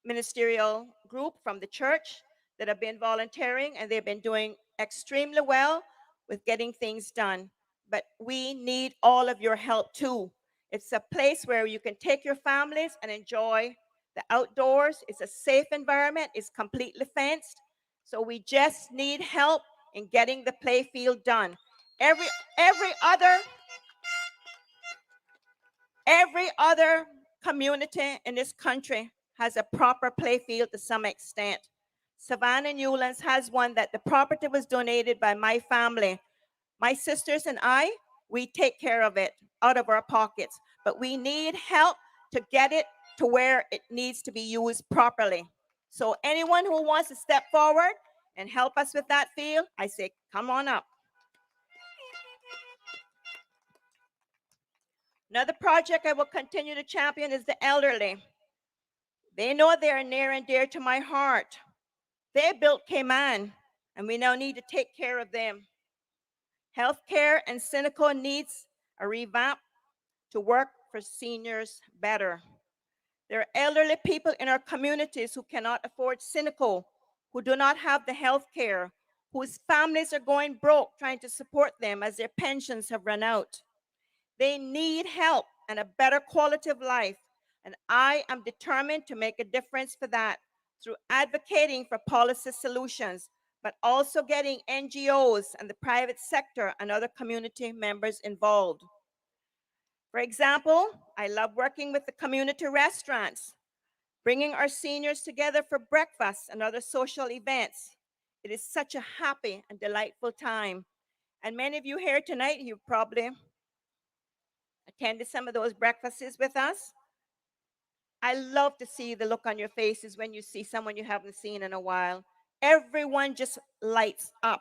ministerial group from the church that have been volunteering, and they've been doing extremely well with getting things done. But we need all of your help too. It's a place where you can take your families and enjoy the outdoors. It's a safe environment. It's completely fenced. So we just need help in getting the play field done. Every other community in this country has a proper play field to some extent. Savannah Newlands has one that the property was donated by my family. My sisters and I, we take care of it out of our pockets, but we need help to get it to where it needs to be used properly. So anyone who wants to step forward and help us with that field, I say, come on up. Another project I will continue to champion is the elderly. They know they are near and dear to my heart. They built Cayman, and we now need to take care of them. Healthcare and Cynical needs a revamp to work for seniors better. There are elderly people in our communities who cannot afford Cynical, who do not have the health care, whose families are going broke trying to support them as their pensions have run out. They need help and a better quality of life, and I am determined to make a difference for that through advocating for policy solutions, but also getting NGOs and the private sector and other community members involved. For example, I love working with the community restaurants, bringing our seniors together for breakfast and other social events. It is such a happy and delightful time. And many of you here tonight, you probably attended some of those breakfasts with us. I love to see the look on your faces when you see someone you haven't seen in a while. Everyone just lights up.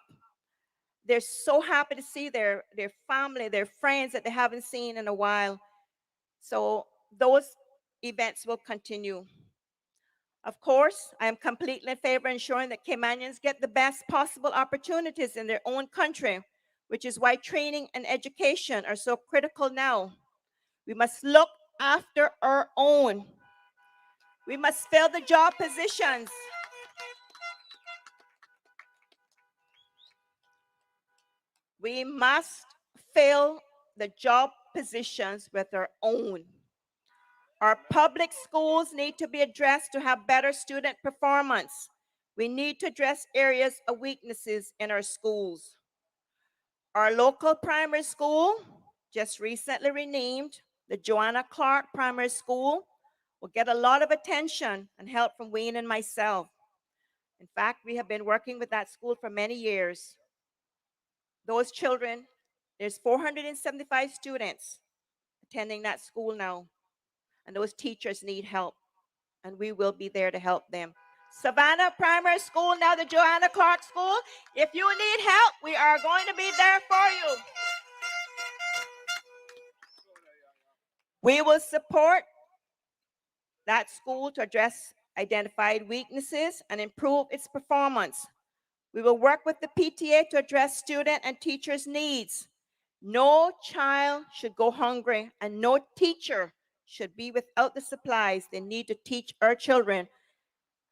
They're so happy to see their family, their friends that they haven't seen in a while. So those events will continue. Of course, I am completely in favor of ensuring that Caymanians get the best possible opportunities in their own country, which is why training and education are so critical now. We must look after our own. We must fill the job positions. We must fill the job positions with our own. Our public schools need to be addressed to have better student performance. We need to address areas of weaknesses in our schools. Our local primary school, just recently renamed the Joanna Clark Primary School, will get a lot of attention and help from Wayne and myself. In fact, we have been working with that school for many years. Those children, there's 475 students attending that school now, and those teachers need help, and we will be there to help them. Savannah Primary School, now the Joanna Clark School, if you need help, we are going to be there for you. We will support that school to address identified weaknesses and improve its performance. We will work with the PTA to address student and teachers' needs. No child should go hungry, and no teacher should be without the supplies they need to teach our children.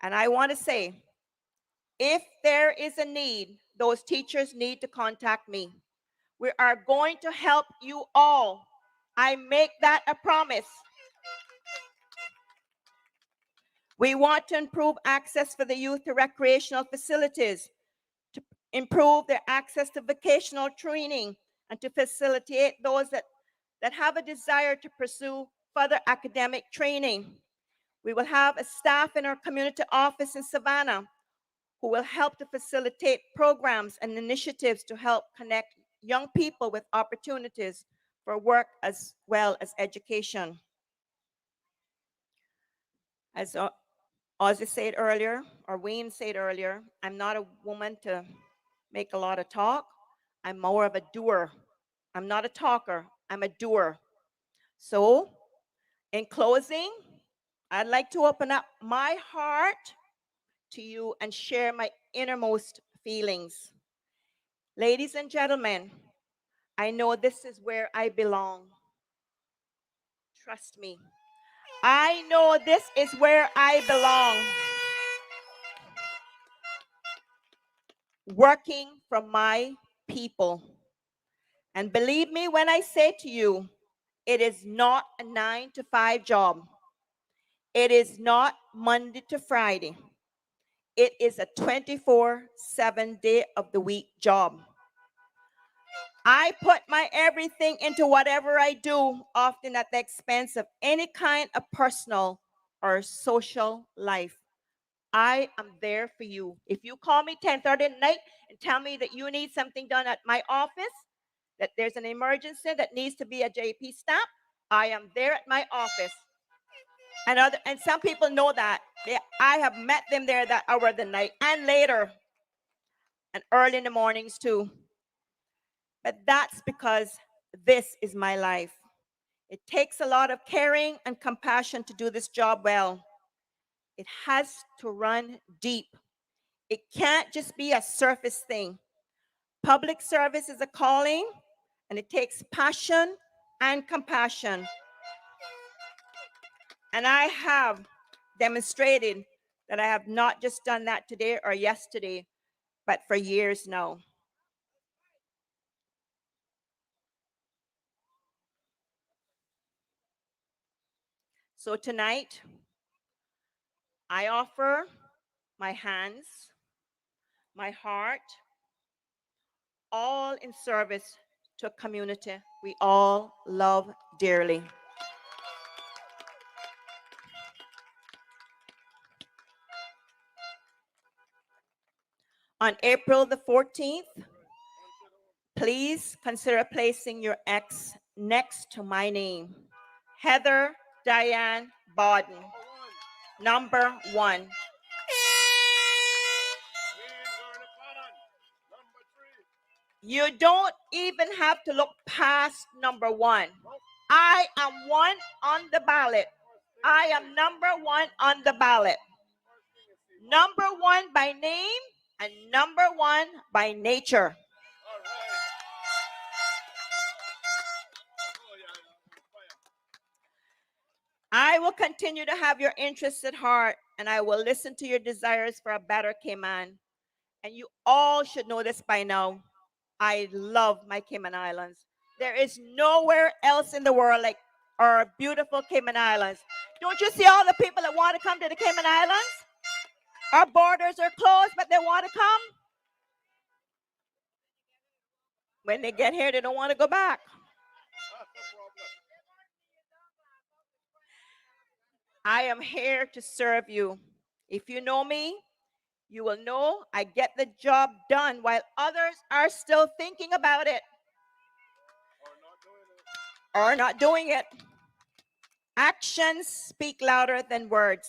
And I want to say, if there is a need, those teachers need to contact me. We are going to help you all. I make that a promise. We want to improve access for the youth to recreational facilities, to improve their access to vocational training, and to facilitate those that have a desire to pursue further academic training. We will have a staff in our community office in Savannah who will help to facilitate programs and initiatives to help connect young people with opportunities for work as well as education. As Ozzy said earlier, or Wayne said earlier, I'm not a woman to make a lot of talk. I'm more of a doer. I'm not a talker, I'm a doer. So, in closing, I'd like to open up my heart to you and share my innermost feelings. Ladies and gentlemen, I know this is where I belong. Trust me. I know this is where I belong. Working for my people. And believe me when I say to you, it is not a 9-to-5 job. It is not Monday to Friday. It is a 24/7 day of the week job. I put my everything into whatever I do, often at the expense of any kind of personal or social life. I am there for you. If you call me 10:30 at night and tell me that you need something done at my office, that there's an emergency that needs to be a JP stamp, I am there at my office. And some people know that. I have met them there that hour of the night and later and early in the mornings too. But that's because this is my life. It takes a lot of caring and compassion to do this job well. It has to run deep. It can't just be a surface thing. Public service is a calling, and it takes passion and compassion. And I have demonstrated that I have not just done that today or yesterday, but for years now. So tonight, I offer my hands, my heart, all in service to a community we all love dearly. On April the 14th, please consider placing your X next to my name, Heather Diane Bodden, number 1. You don't even have to look past number 1. I am 1 on the ballot. I am number 1 on the ballot. Number 1 by name and number 1 by nature. I will continue to have your interests at heart, and I will listen to your desires for a better Cayman. And you all should know this by now. I love my Cayman Islands. There is nowhere else in the world like our beautiful Cayman Islands. Don't you see all the people that want to come to the Cayman Islands? Our borders are closed, but they want to come. When they get here, they don't want to go back. I am here to serve you. If you know me, you will know I get the job done while others are still thinking about it or not doing it. Actions speak louder than words.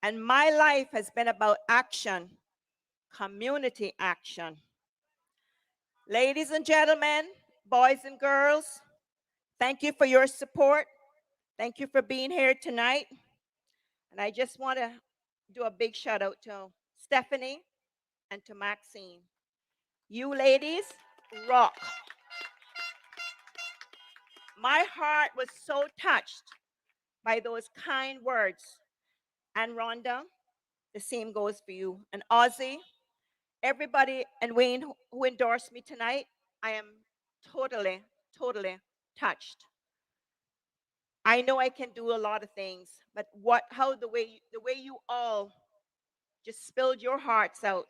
And my life has been about action, community action. Ladies and gentlemen, boys and girls, thank you for your support. Thank you for being here tonight. And I just want to do a big shout out to Stephanie and to Maxine. You ladies rock. My heart was so touched by those kind words. And Rhonda, the same goes for you. And Ozzy, everybody, and Wayne who endorsed me tonight, I am totally, totally touched. I know I can do a lot of things, but the way you all just spilled your hearts out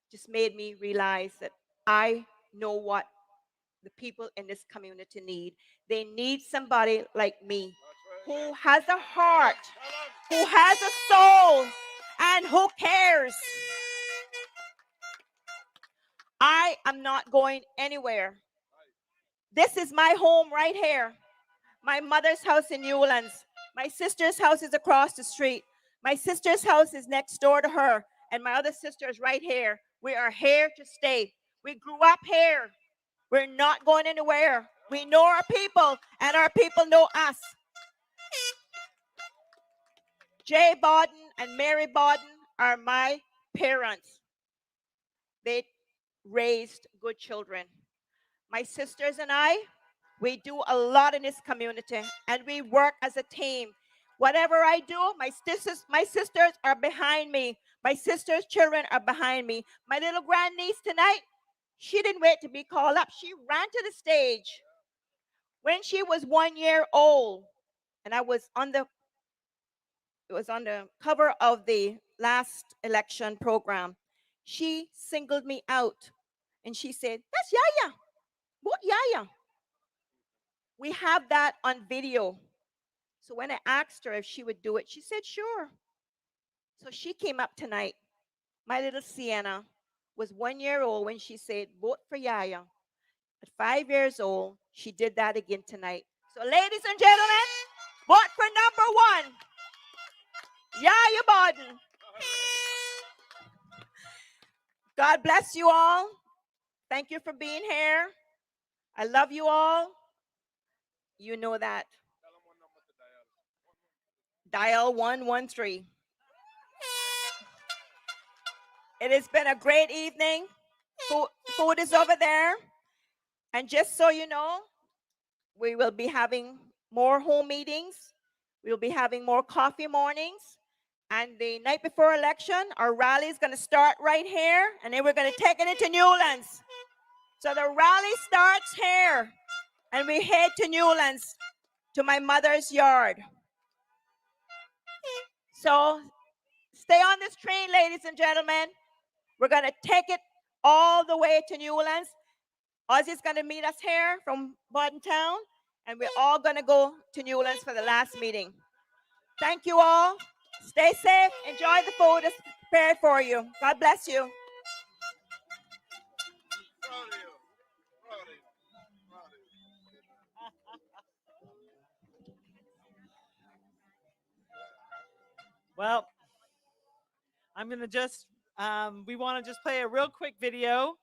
just made me realize that I know what the people in this community need. They need somebody like me who has a heart, who has a soul, and who cares. I am not going anywhere. This is my home right here. My mother's house in Newlands. My sister's house is across the street. My sister's house is next door to her. And my other sister is right here. We are here to stay. We grew up here. We're not going anywhere. We know our people, and our people know us. Jay Bodden and Mary Bodden are my parents. They raised good children. My sisters and I, we do a lot in this community, and we work as a team. Whatever I do, my sisters are behind me. My sister's children are behind me. My little grandniece tonight, she didn't wait to be called up. She ran to the stage when she was 1 year old, and it was on the cover of the last election program. She singled me out, and she said, "That's Yaya. What Yaya?" We have that on video. So when I asked her if she would do it, she said, sure. So she came up tonight. My little Sienna was 1 year old when she said, vote for Yaya. At 5 years old, she did that again tonight. So, ladies and gentlemen, vote for number 1, Yaya Bodden. God bless you all. Thank you for being here. I love you all. You know that. Dial 113. It has been a great evening. Food is over there. And just so you know, we will be having more home meetings. We'll be having more coffee mornings. And the night before election, our rally is going to start right here. And then we're going to take it into Newlands. So the rally starts here. And we head to Newlands, to my mother's yard. So stay on this train, ladies and gentlemen. We're going to take it all the way to Newlands. Ozzy's going to meet us here from Bodden Town, and we're all going to go to Newlands for the last meeting. Thank you all. Stay safe. Enjoy the food that's prepared for you. God bless you. Well, I'm going to just, we want to just play a real quick video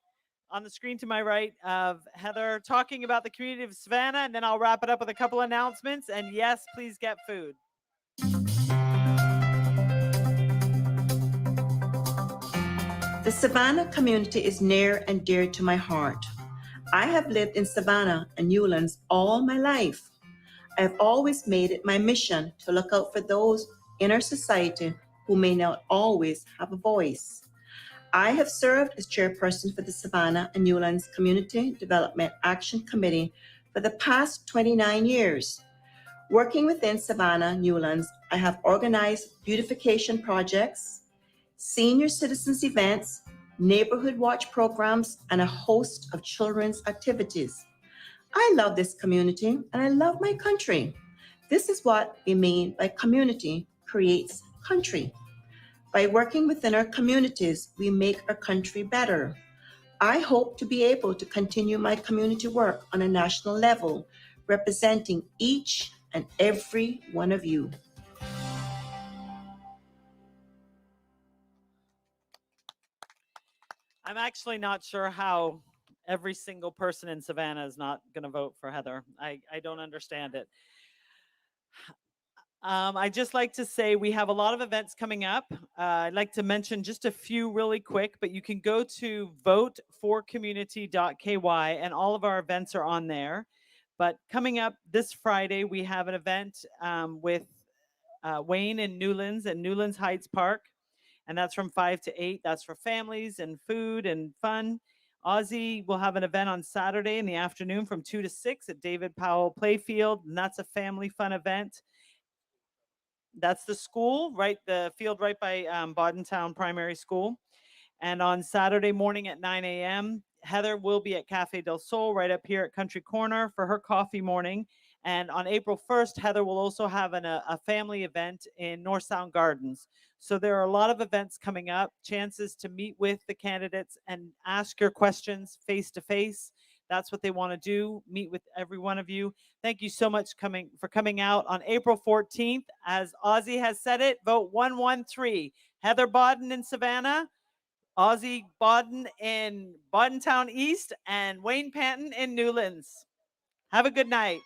on the screen to my right of Heather talking about the community of Savannah, and then I'll wrap it up with a couple announcements. And yes, please get food. The Savannah community is near and dear to my heart. I have lived in Savannah and Newlands all my life. I have always made it my mission to look out for those in our society who may not always have a voice. I have served as chairperson for the Savannah and Newlands Community Development Action Committee for the past 29 years. Working within Savannah Newlands, I have organized beautification projects, senior citizens events, neighborhood watch programs, and a host of children's activities. I love this community and I love my country. This is what we mean by community creates country. By working within our communities, we make our country better. I hope to be able to continue my community work on a national level, representing each and every one of you. I'm actually not sure how every single person in Savannah is not going to vote for Heather. I don't understand it. I'd just like to say we have a lot of events coming up. I'd like to mention just a few really quick, but you can go to voteforcommunity.ky and all of our events are on there. But coming up this Friday, we have an event with Wayne in Newlands and Newlands Heights Park. And that's from 5 to 8. That's for families and food and fun. Ozzy will have an event on Saturday in the afternoon from 2 to 6 at David Powell Playfield. And that's a family fun event. That's the school, right? The field right by Bodden Town Primary School. And on Saturday morning at 9 a.m., Heather will be at Cafe del Sol right up here at Country Corner for her coffee morning. And on April 1st, Heather will also have a family event in North Sound Gardens. So there are a lot of events coming up, chances to meet with the candidates and ask your questions face to face. That's what they want to do, meet with every one of you. Thank you so much for coming out on April 14th. As Ozzy has said it, vote 113. Heather Bodden in Savannah, Ozzy Bodden in Bodden Town East, and Wayne Panton in Newlands. Have a good night.